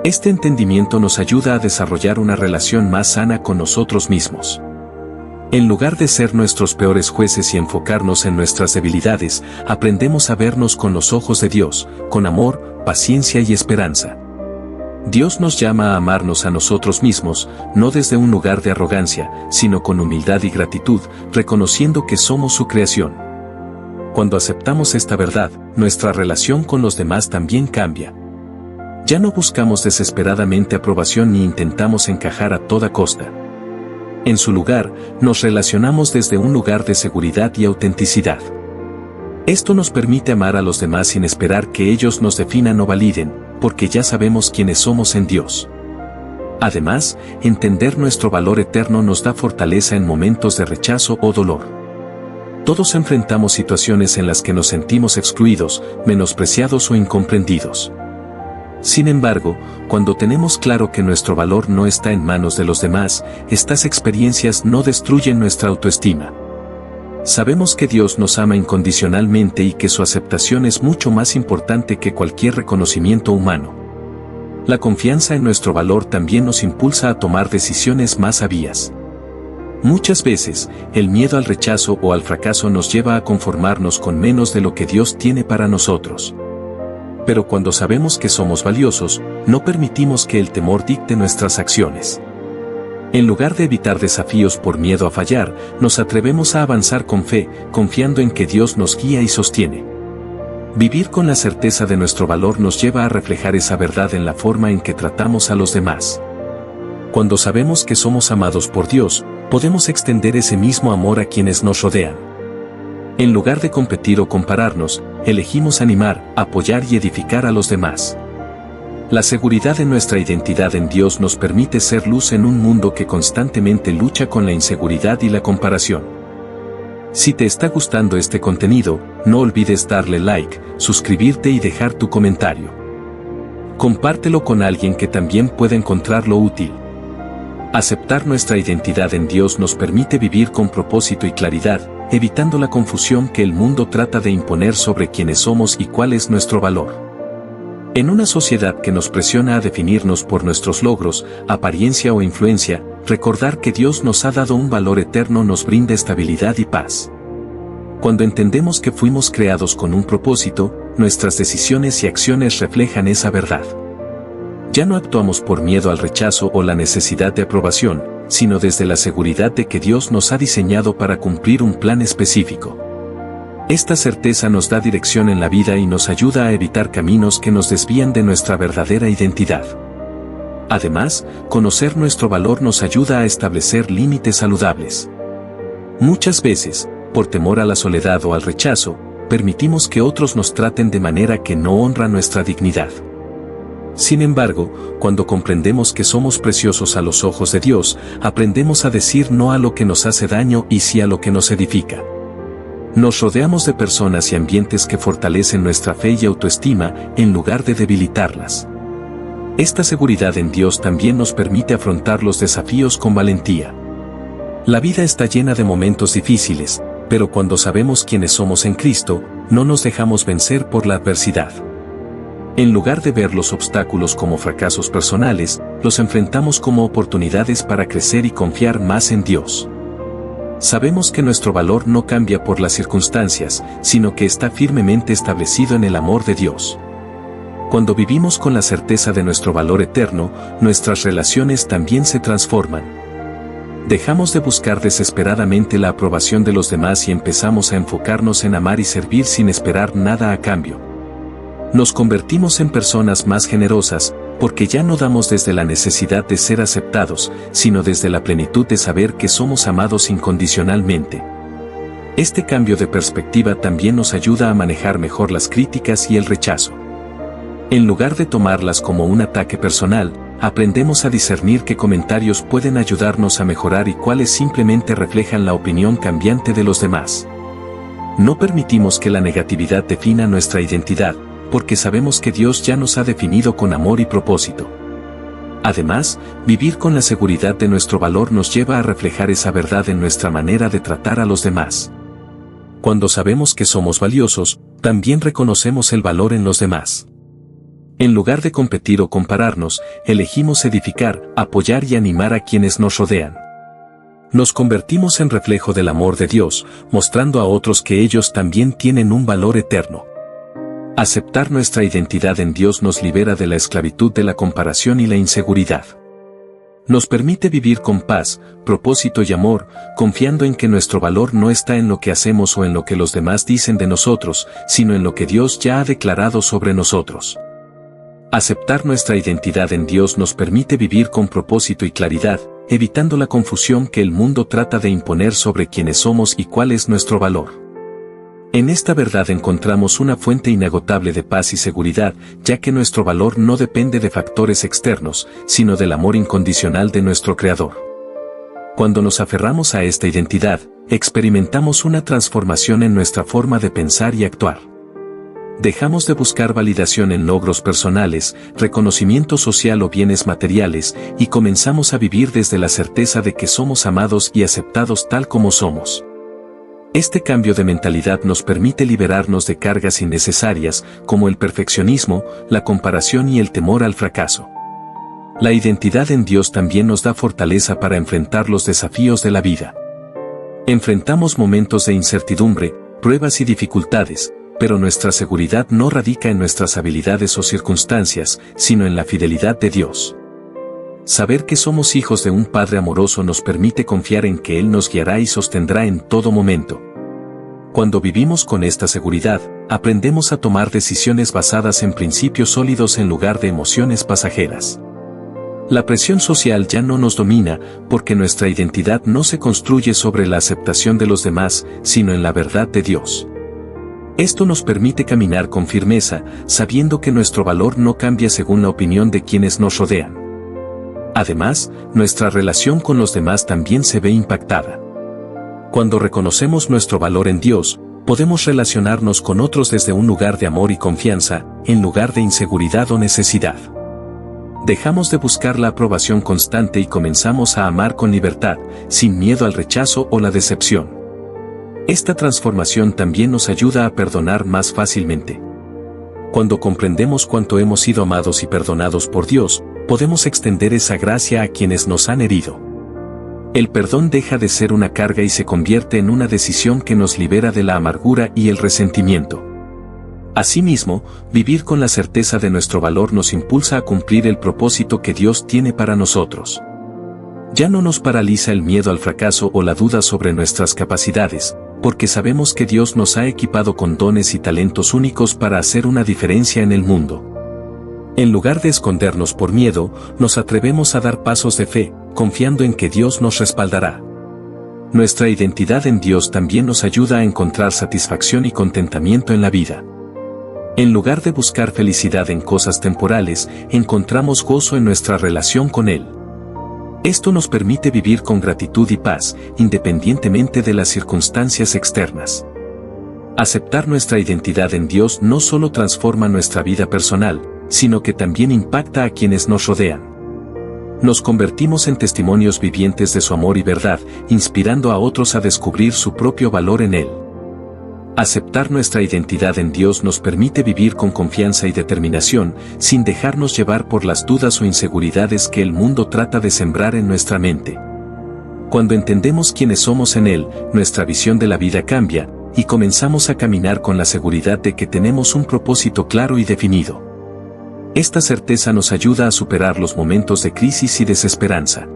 Speaker 1: Este entendimiento nos ayuda a desarrollar una relación más sana con nosotros mismos. En lugar de ser nuestros peores jueces y enfocarnos en nuestras debilidades, aprendemos a vernos con los ojos de Dios, con amor, paciencia y esperanza. Dios nos llama a amarnos a nosotros mismos, no desde un lugar de arrogancia, sino con humildad y gratitud, reconociendo que somos su creación. Cuando aceptamos esta verdad, nuestra relación con los demás también cambia. Ya no buscamos desesperadamente aprobación ni intentamos encajar a toda costa. En su lugar, nos relacionamos desde un lugar de seguridad y autenticidad. Esto nos permite amar a los demás sin esperar que ellos nos definan o validen, porque ya sabemos quiénes somos en Dios. Además, entender nuestro valor eterno nos da fortaleza en momentos de rechazo o dolor. Todos enfrentamos situaciones en las que nos sentimos excluidos, menospreciados o incomprendidos. Sin embargo, cuando tenemos claro que nuestro valor no está en manos de los demás, estas experiencias no destruyen nuestra autoestima. Sabemos que Dios nos ama incondicionalmente y que su aceptación es mucho más importante que cualquier reconocimiento humano. La confianza en nuestro valor también nos impulsa a tomar decisiones más sabias. Muchas veces, el miedo al rechazo o al fracaso nos lleva a conformarnos con menos de lo que Dios tiene para nosotros. Pero cuando sabemos que somos valiosos, no permitimos que el temor dicte nuestras acciones. En lugar de evitar desafíos por miedo a fallar, nos atrevemos a avanzar con fe, confiando en que Dios nos guía y sostiene. Vivir con la certeza de nuestro valor nos lleva a reflejar esa verdad en la forma en que tratamos a los demás. Cuando sabemos que somos amados por Dios, podemos extender ese mismo amor a quienes nos rodean. En lugar de competir o compararnos, elegimos animar, apoyar y edificar a los demás. La seguridad de nuestra identidad en Dios nos permite ser luz en un mundo que constantemente lucha con la inseguridad y la comparación. Si te está gustando este contenido, no olvides darle like, suscribirte y dejar tu comentario. Compártelo con alguien que también pueda encontrarlo útil. Aceptar nuestra identidad en Dios nos permite vivir con propósito y claridad, evitando la confusión que el mundo trata de imponer sobre quiénes somos y cuál es nuestro valor. En una sociedad que nos presiona a definirnos por nuestros logros, apariencia o influencia, recordar que Dios nos ha dado un valor eterno nos brinda estabilidad y paz. Cuando entendemos que fuimos creados con un propósito, nuestras decisiones y acciones reflejan esa verdad. Ya no actuamos por miedo al rechazo o la necesidad de aprobación, sino desde la seguridad de que Dios nos ha diseñado para cumplir un plan específico. Esta certeza nos da dirección en la vida y nos ayuda a evitar caminos que nos desvían de nuestra verdadera identidad. Además, conocer nuestro valor nos ayuda a establecer límites saludables. Muchas veces, por temor a la soledad o al rechazo, permitimos que otros nos traten de manera que no honra nuestra dignidad. Sin embargo, cuando comprendemos que somos preciosos a los ojos de Dios, aprendemos a decir no a lo que nos hace daño y sí a lo que nos edifica. Nos rodeamos de personas y ambientes que fortalecen nuestra fe y autoestima en lugar de debilitarlas. Esta seguridad en Dios también nos permite afrontar los desafíos con valentía. La vida está llena de momentos difíciles, pero cuando sabemos quiénes somos en Cristo, no nos dejamos vencer por la adversidad. En lugar de ver los obstáculos como fracasos personales, los enfrentamos como oportunidades para crecer y confiar más en Dios. Sabemos que nuestro valor no cambia por las circunstancias, sino que está firmemente establecido en el amor de Dios. Cuando vivimos con la certeza de nuestro valor eterno, nuestras relaciones también se transforman. Dejamos de buscar desesperadamente la aprobación de los demás y empezamos a enfocarnos en amar y servir sin esperar nada a cambio. Nos convertimos en personas más generosas, porque ya no damos desde la necesidad de ser aceptados, sino desde la plenitud de saber que somos amados incondicionalmente. Este cambio de perspectiva también nos ayuda a manejar mejor las críticas y el rechazo. En lugar de tomarlas como un ataque personal, aprendemos a discernir qué comentarios pueden ayudarnos a mejorar y cuáles simplemente reflejan la opinión cambiante de los demás. No permitimos que la negatividad defina nuestra identidad, porque sabemos que Dios ya nos ha definido con amor y propósito. Además, vivir con la seguridad de nuestro valor nos lleva a reflejar esa verdad en nuestra manera de tratar a los demás. Cuando sabemos que somos valiosos, también reconocemos el valor en los demás. En lugar de competir o compararnos, elegimos edificar, apoyar y animar a quienes nos rodean. Nos convertimos en reflejo del amor de Dios, mostrando a otros que ellos también tienen un valor eterno. Aceptar nuestra identidad en Dios nos libera de la esclavitud de la comparación y la inseguridad. Nos permite vivir con paz, propósito y amor, confiando en que nuestro valor no está en lo que hacemos o en lo que los demás dicen de nosotros, sino en lo que Dios ya ha declarado sobre nosotros. Aceptar nuestra identidad en Dios nos permite vivir con propósito y claridad, evitando la confusión que el mundo trata de imponer sobre quiénes somos y cuál es nuestro valor. En esta verdad encontramos una fuente inagotable de paz y seguridad, ya que nuestro valor no depende de factores externos, sino del amor incondicional de nuestro Creador. Cuando nos aferramos a esta identidad, experimentamos una transformación en nuestra forma de pensar y actuar. Dejamos de buscar validación en logros personales, reconocimiento social o bienes materiales, y comenzamos a vivir desde la certeza de que somos amados y aceptados tal como somos. Este cambio de mentalidad nos permite liberarnos de cargas innecesarias, como el perfeccionismo, la comparación y el temor al fracaso. La identidad en Dios también nos da fortaleza para enfrentar los desafíos de la vida. Enfrentamos momentos de incertidumbre, pruebas y dificultades, pero nuestra seguridad no radica en nuestras habilidades o circunstancias, sino en la fidelidad de Dios. Saber que somos hijos de un Padre amoroso nos permite confiar en que Él nos guiará y sostendrá en todo momento. Cuando vivimos con esta seguridad, aprendemos a tomar decisiones basadas en principios sólidos en lugar de emociones pasajeras. La presión social ya no nos domina, porque nuestra identidad no se construye sobre la aceptación de los demás, sino en la verdad de Dios. Esto nos permite caminar con firmeza, sabiendo que nuestro valor no cambia según la opinión de quienes nos rodean. Además, nuestra relación con los demás también se ve impactada. Cuando reconocemos nuestro valor en Dios, podemos relacionarnos con otros desde un lugar de amor y confianza, en lugar de inseguridad o necesidad. Dejamos de buscar la aprobación constante y comenzamos a amar con libertad, sin miedo al rechazo o la decepción. Esta transformación también nos ayuda a perdonar más fácilmente. Cuando comprendemos cuánto hemos sido amados y perdonados por Dios, podemos extender esa gracia a quienes nos han herido. El perdón deja de ser una carga y se convierte en una decisión que nos libera de la amargura y el resentimiento. Asimismo, vivir con la certeza de nuestro valor nos impulsa a cumplir el propósito que Dios tiene para nosotros. Ya no nos paraliza el miedo al fracaso o la duda sobre nuestras capacidades, porque sabemos que Dios nos ha equipado con dones y talentos únicos para hacer una diferencia en el mundo. En lugar de escondernos por miedo, nos atrevemos a dar pasos de fe, confiando en que Dios nos respaldará. Nuestra identidad en Dios también nos ayuda a encontrar satisfacción y contentamiento en la vida. En lugar de buscar felicidad en cosas temporales, encontramos gozo en nuestra relación con Él. Esto nos permite vivir con gratitud y paz, independientemente de las circunstancias externas. Aceptar nuestra identidad en Dios no solo transforma nuestra vida personal, sino que también impacta a quienes nos rodean. Nos convertimos en testimonios vivientes de su amor y verdad, inspirando a otros a descubrir su propio valor en Él. Aceptar nuestra identidad en Dios nos permite vivir con confianza y determinación, sin dejarnos llevar por las dudas o inseguridades que el mundo trata de sembrar en nuestra mente. Cuando entendemos quiénes somos en Él, nuestra visión de la vida cambia, y comenzamos a caminar con la seguridad de que tenemos un propósito claro y definido. Esta certeza nos ayuda a superar los momentos de crisis y desesperanza.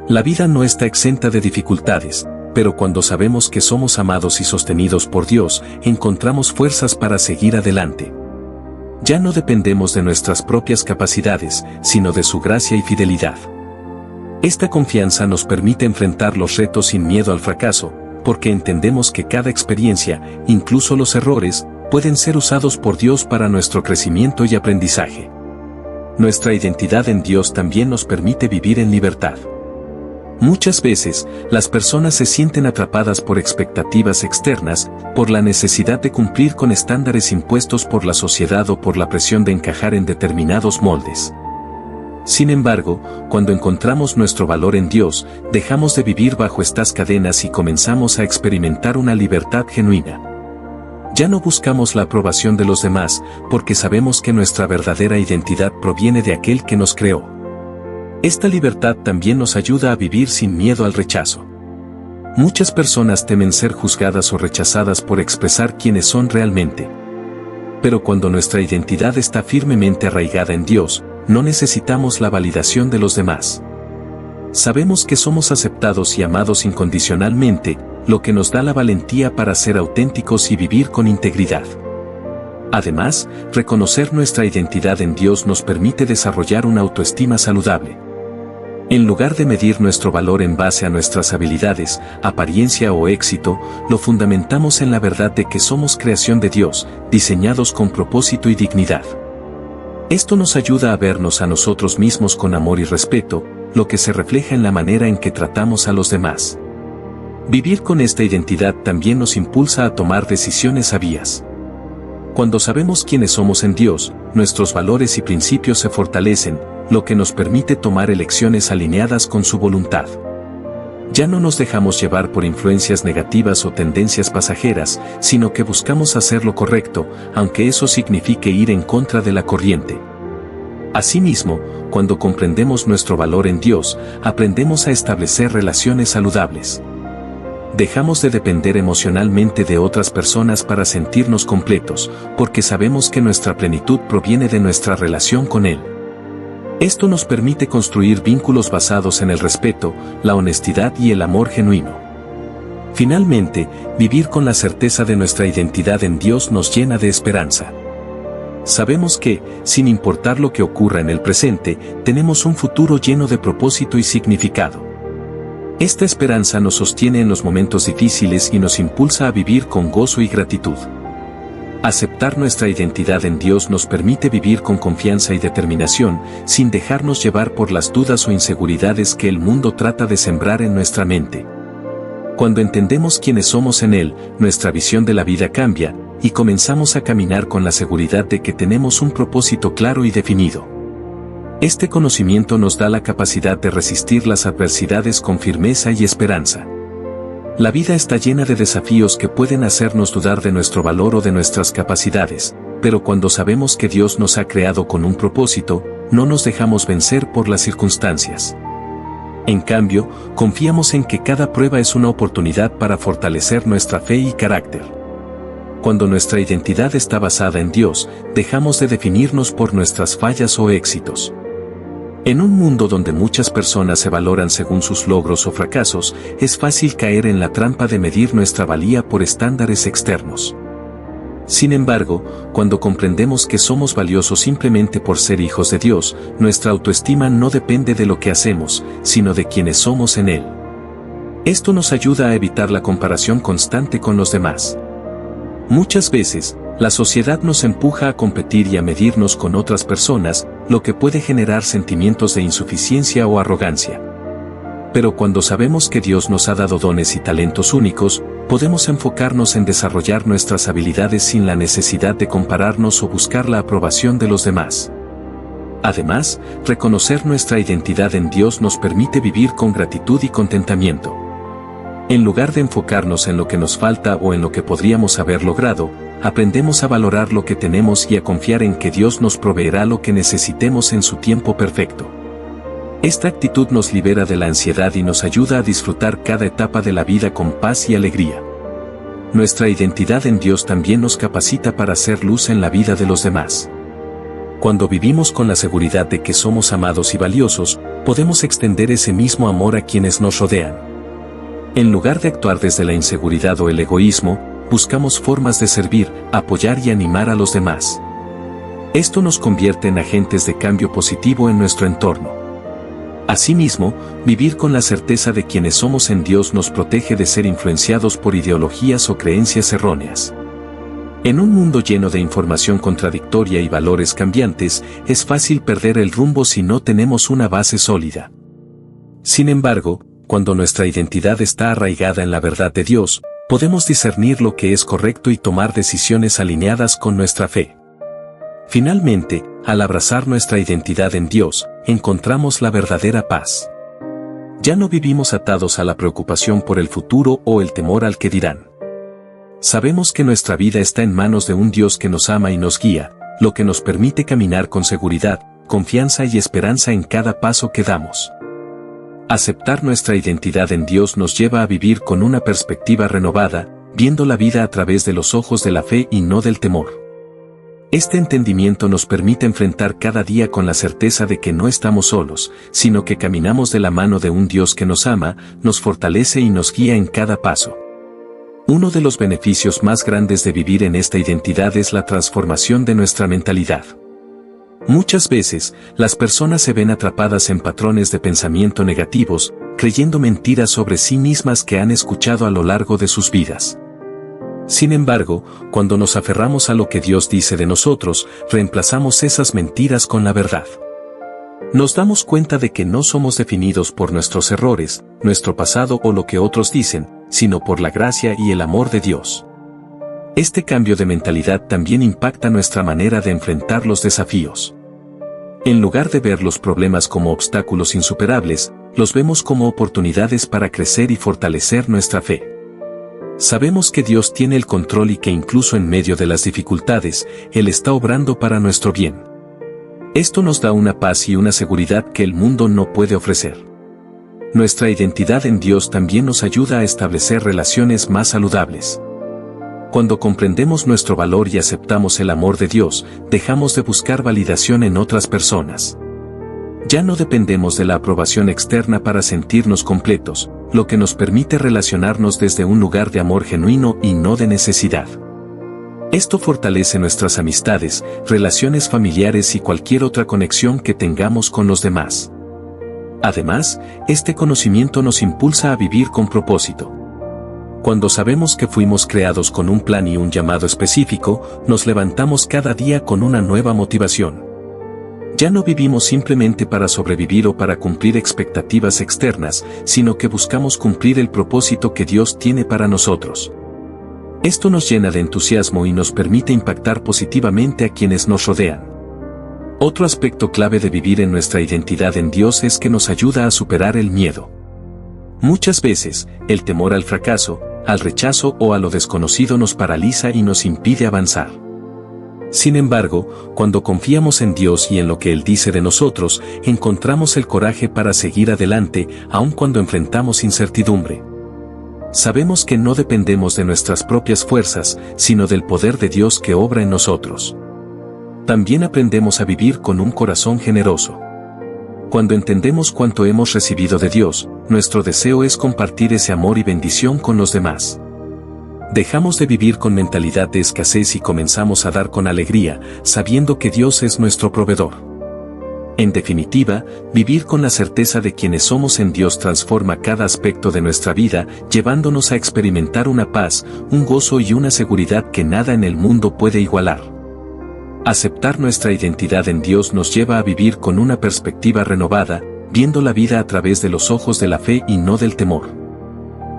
Speaker 1: La vida no está exenta de dificultades, pero cuando sabemos que somos amados y sostenidos por Dios, encontramos fuerzas para seguir adelante. Ya no dependemos de nuestras propias capacidades, sino de su gracia y fidelidad. Esta confianza nos permite enfrentar los retos sin miedo al fracaso, porque entendemos que cada experiencia, incluso los errores, pueden ser usados por Dios para nuestro crecimiento y aprendizaje. Nuestra identidad en Dios también nos permite vivir en libertad. Muchas veces, las personas se sienten atrapadas por expectativas externas, por la necesidad de cumplir con estándares impuestos por la sociedad o por la presión de encajar en determinados moldes. Sin embargo, cuando encontramos nuestro valor en Dios, dejamos de vivir bajo estas cadenas y comenzamos a experimentar una libertad genuina. Ya no buscamos la aprobación de los demás, porque sabemos que nuestra verdadera identidad proviene de aquel que nos creó. Esta libertad también nos ayuda a vivir sin miedo al rechazo. Muchas personas temen ser juzgadas o rechazadas por expresar quiénes son realmente. Pero cuando nuestra identidad está firmemente arraigada en Dios, no necesitamos la validación de los demás. Sabemos que somos aceptados y amados incondicionalmente, lo que nos da la valentía para ser auténticos y vivir con integridad. Además, reconocer nuestra identidad en Dios nos permite desarrollar una autoestima saludable. En lugar de medir nuestro valor en base a nuestras habilidades, apariencia o éxito, lo fundamentamos en la verdad de que somos creación de Dios, diseñados con propósito y dignidad. Esto nos ayuda a vernos a nosotros mismos con amor y respeto, lo que se refleja en la manera en que tratamos a los demás. Vivir con esta identidad también nos impulsa a tomar decisiones sabias. Cuando sabemos quiénes somos en Dios, nuestros valores y principios se fortalecen, lo que nos permite tomar elecciones alineadas con su voluntad. Ya no nos dejamos llevar por influencias negativas o tendencias pasajeras, sino que buscamos hacer lo correcto, aunque eso signifique ir en contra de la corriente. Asimismo, cuando comprendemos nuestro valor en Dios, aprendemos a establecer relaciones saludables. Dejamos de depender emocionalmente de otras personas para sentirnos completos, porque sabemos que nuestra plenitud proviene de nuestra relación con Él. Esto nos permite construir vínculos basados en el respeto, la honestidad y el amor genuino. Finalmente, vivir con la certeza de nuestra identidad en Dios nos llena de esperanza. Sabemos que, sin importar lo que ocurra en el presente, tenemos un futuro lleno de propósito y significado. Esta esperanza nos sostiene en los momentos difíciles y nos impulsa a vivir con gozo y gratitud. Aceptar nuestra identidad en Dios nos permite vivir con confianza y determinación, sin dejarnos llevar por las dudas o inseguridades que el mundo trata de sembrar en nuestra mente. Cuando entendemos quiénes somos en Él, nuestra visión de la vida cambia, y comenzamos a caminar con la seguridad de que tenemos un propósito claro y definido. Este conocimiento nos da la capacidad de resistir las adversidades con firmeza y esperanza. La vida está llena de desafíos que pueden hacernos dudar de nuestro valor o de nuestras capacidades, pero cuando sabemos que Dios nos ha creado con un propósito, no nos dejamos vencer por las circunstancias. En cambio, confiamos en que cada prueba es una oportunidad para fortalecer nuestra fe y carácter. Cuando nuestra identidad está basada en Dios, dejamos de definirnos por nuestras fallas o éxitos. En un mundo donde muchas personas se valoran según sus logros o fracasos, es fácil caer en la trampa de medir nuestra valía por estándares externos. Sin embargo, cuando comprendemos que somos valiosos simplemente por ser hijos de Dios, nuestra autoestima no depende de lo que hacemos, sino de quienes somos en Él. Esto nos ayuda a evitar la comparación constante con los demás. Muchas veces, la sociedad nos empuja a competir y a medirnos con otras personas, lo que puede generar sentimientos de insuficiencia o arrogancia. Pero cuando sabemos que Dios nos ha dado dones y talentos únicos, podemos enfocarnos en desarrollar nuestras habilidades sin la necesidad de compararnos o buscar la aprobación de los demás. Además, reconocer nuestra identidad en Dios nos permite vivir con gratitud y contentamiento. En lugar de enfocarnos en lo que nos falta o en lo que podríamos haber logrado, aprendemos a valorar lo que tenemos y a confiar en que Dios nos proveerá lo que necesitemos en su tiempo perfecto. Esta actitud nos libera de la ansiedad y nos ayuda a disfrutar cada etapa de la vida con paz y alegría. Nuestra identidad en Dios también nos capacita para hacer luz en la vida de los demás. Cuando vivimos con la seguridad de que somos amados y valiosos, podemos extender ese mismo amor a quienes nos rodean. En lugar de actuar desde la inseguridad o el egoísmo, buscamos formas de servir, apoyar y animar a los demás. Esto nos convierte en agentes de cambio positivo en nuestro entorno. Asimismo, vivir con la certeza de quienes somos en Dios nos protege de ser influenciados por ideologías o creencias erróneas. En un mundo lleno de información contradictoria y valores cambiantes, es fácil perder el rumbo si no tenemos una base sólida. Sin embargo, cuando nuestra identidad está arraigada en la verdad de Dios, podemos discernir lo que es correcto y tomar decisiones alineadas con nuestra fe. Finalmente, al abrazar nuestra identidad en Dios, encontramos la verdadera paz. Ya no vivimos atados a la preocupación por el futuro o el temor al que dirán. Sabemos que nuestra vida está en manos de un Dios que nos ama y nos guía, lo que nos permite caminar con seguridad, confianza y esperanza en cada paso que damos. Aceptar nuestra identidad en Dios nos lleva a vivir con una perspectiva renovada, viendo la vida a través de los ojos de la fe y no del temor. Este entendimiento nos permite enfrentar cada día con la certeza de que no estamos solos, sino que caminamos de la mano de un Dios que nos ama, nos fortalece y nos guía en cada paso. Uno de los beneficios más grandes de vivir en esta identidad es la transformación de nuestra mentalidad. Muchas veces, las personas se ven atrapadas en patrones de pensamiento negativos, creyendo mentiras sobre sí mismas que han escuchado a lo largo de sus vidas. Sin embargo, cuando nos aferramos a lo que Dios dice de nosotros, reemplazamos esas mentiras con la verdad. Nos damos cuenta de que no somos definidos por nuestros errores, nuestro pasado o lo que otros dicen, sino por la gracia y el amor de Dios. Este cambio de mentalidad también impacta nuestra manera de enfrentar los desafíos. En lugar de ver los problemas como obstáculos insuperables, los vemos como oportunidades para crecer y fortalecer nuestra fe. Sabemos que Dios tiene el control y que incluso en medio de las dificultades, Él está obrando para nuestro bien. Esto nos da una paz y una seguridad que el mundo no puede ofrecer. Nuestra identidad en Dios también nos ayuda a establecer relaciones más saludables. Cuando comprendemos nuestro valor y aceptamos el amor de Dios, dejamos de buscar validación en otras personas. Ya no dependemos de la aprobación externa para sentirnos completos, lo que nos permite relacionarnos desde un lugar de amor genuino y no de necesidad. Esto fortalece nuestras amistades, relaciones familiares y cualquier otra conexión que tengamos con los demás. Además, este conocimiento nos impulsa a vivir con propósito. Cuando sabemos que fuimos creados con un plan y un llamado específico, nos levantamos cada día con una nueva motivación. Ya no vivimos simplemente para sobrevivir o para cumplir expectativas externas, sino que buscamos cumplir el propósito que Dios tiene para nosotros. Esto nos llena de entusiasmo y nos permite impactar positivamente a quienes nos rodean. Otro aspecto clave de vivir en nuestra identidad en Dios es que nos ayuda a superar el miedo. Muchas veces, el temor al fracaso, al rechazo o a lo desconocido nos paraliza y nos impide avanzar. Sin embargo, cuando confiamos en Dios y en lo que Él dice de nosotros, encontramos el coraje para seguir adelante, aun cuando enfrentamos incertidumbre. Sabemos que no dependemos de nuestras propias fuerzas, sino del poder de Dios que obra en nosotros. También aprendemos a vivir con un corazón generoso. Cuando entendemos cuánto hemos recibido de Dios, nuestro deseo es compartir ese amor y bendición con los demás. Dejamos de vivir con mentalidad de escasez y comenzamos a dar con alegría, sabiendo que Dios es nuestro proveedor. En definitiva, vivir con la certeza de quienes somos en Dios transforma cada aspecto de nuestra vida, llevándonos a experimentar una paz, un gozo y una seguridad que nada en el mundo puede igualar. Aceptar nuestra identidad en Dios nos lleva a vivir con una perspectiva renovada, viendo la vida a través de los ojos de la fe y no del temor.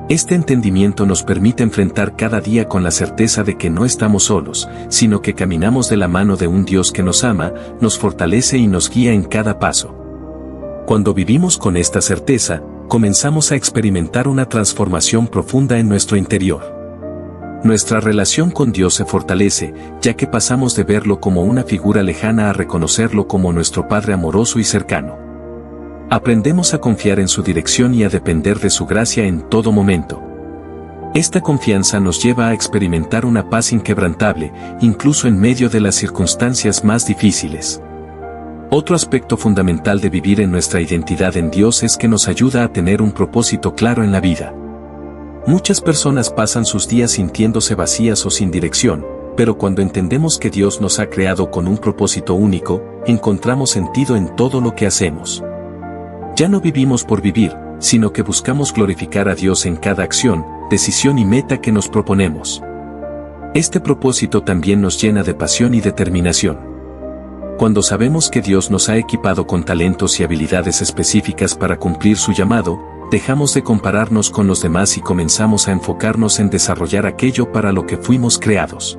Speaker 1: Este entendimiento nos permite enfrentar cada día con la certeza de que no estamos solos, sino que caminamos de la mano de un Dios que nos ama, nos fortalece y nos guía en cada paso. Cuando vivimos con esta certeza, comenzamos a experimentar una transformación profunda en nuestro interior. Nuestra relación con Dios se fortalece, ya que pasamos de verlo como una figura lejana a reconocerlo como nuestro Padre amoroso y cercano. Aprendemos a confiar en su dirección y a depender de su gracia en todo momento. Esta confianza nos lleva a experimentar una paz inquebrantable, incluso en medio de las circunstancias más difíciles. Otro aspecto fundamental de vivir en nuestra identidad en Dios es que nos ayuda a tener un propósito claro en la vida. Muchas personas pasan sus días sintiéndose vacías o sin dirección, pero cuando entendemos que Dios nos ha creado con un propósito único, encontramos sentido en todo lo que hacemos. Ya no vivimos por vivir, sino que buscamos glorificar a Dios en cada acción, decisión y meta que nos proponemos. Este propósito también nos llena de pasión y determinación. Cuando sabemos que Dios nos ha equipado con talentos y habilidades específicas para cumplir su llamado, dejamos de compararnos con los demás y comenzamos a enfocarnos en desarrollar aquello para lo que fuimos creados.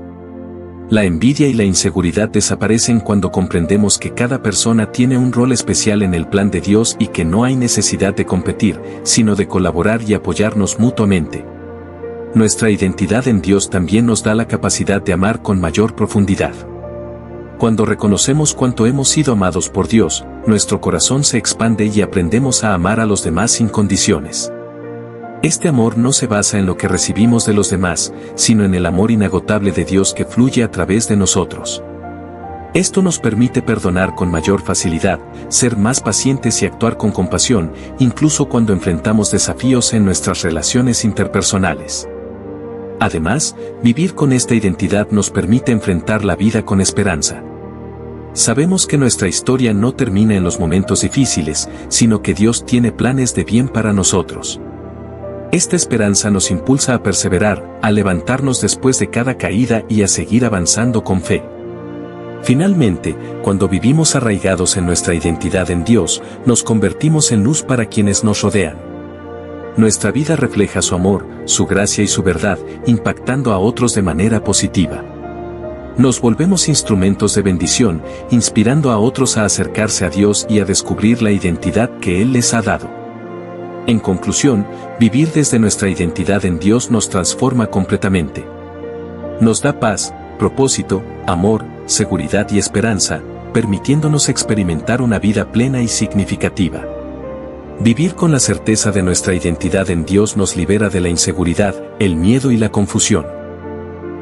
Speaker 1: La envidia y la inseguridad desaparecen cuando comprendemos que cada persona tiene un rol especial en el plan de Dios y que no hay necesidad de competir, sino de colaborar y apoyarnos mutuamente. Nuestra identidad en Dios también nos da la capacidad de amar con mayor profundidad. Cuando reconocemos cuánto hemos sido amados por Dios, nuestro corazón se expande y aprendemos a amar a los demás sin condiciones. Este amor no se basa en lo que recibimos de los demás, sino en el amor inagotable de Dios que fluye a través de nosotros. Esto nos permite perdonar con mayor facilidad, ser más pacientes y actuar con compasión, incluso cuando enfrentamos desafíos en nuestras relaciones interpersonales. Además, vivir con esta identidad nos permite enfrentar la vida con esperanza. Sabemos que nuestra historia no termina en los momentos difíciles, sino que Dios tiene planes de bien para nosotros. Esta esperanza nos impulsa a perseverar, a levantarnos después de cada caída y a seguir avanzando con fe. Finalmente, cuando vivimos arraigados en nuestra identidad en Dios, nos convertimos en luz para quienes nos rodean. Nuestra vida refleja su amor, su gracia y su verdad, impactando a otros de manera positiva. Nos volvemos instrumentos de bendición, inspirando a otros a acercarse a Dios y a descubrir la identidad que Él les ha dado. En conclusión, vivir desde nuestra identidad en Dios nos transforma completamente. Nos da paz, propósito, amor, seguridad y esperanza, permitiéndonos experimentar una vida plena y significativa. Vivir con la certeza de nuestra identidad en Dios nos libera de la inseguridad, el miedo y la confusión.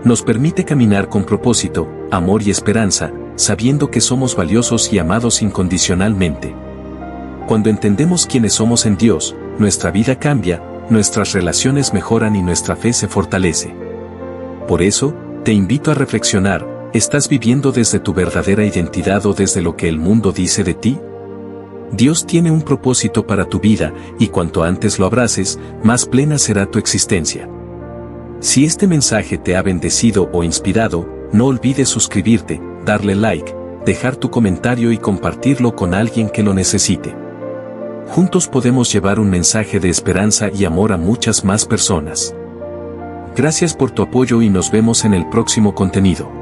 Speaker 1: Nos permite caminar con propósito, amor y esperanza, sabiendo que somos valiosos y amados incondicionalmente. Cuando entendemos quiénes somos en Dios, nuestra vida cambia, nuestras relaciones mejoran y nuestra fe se fortalece. Por eso, te invito a reflexionar, ¿estás viviendo desde tu verdadera identidad o desde lo que el mundo dice de ti? Dios tiene un propósito para tu vida, y cuanto antes lo abraces, más plena será tu existencia. Si este mensaje te ha bendecido o inspirado, no olvides suscribirte, darle like, dejar tu comentario y compartirlo con alguien que lo necesite. Juntos podemos llevar un mensaje de esperanza y amor a muchas más personas. Gracias por tu apoyo y nos vemos en el próximo contenido.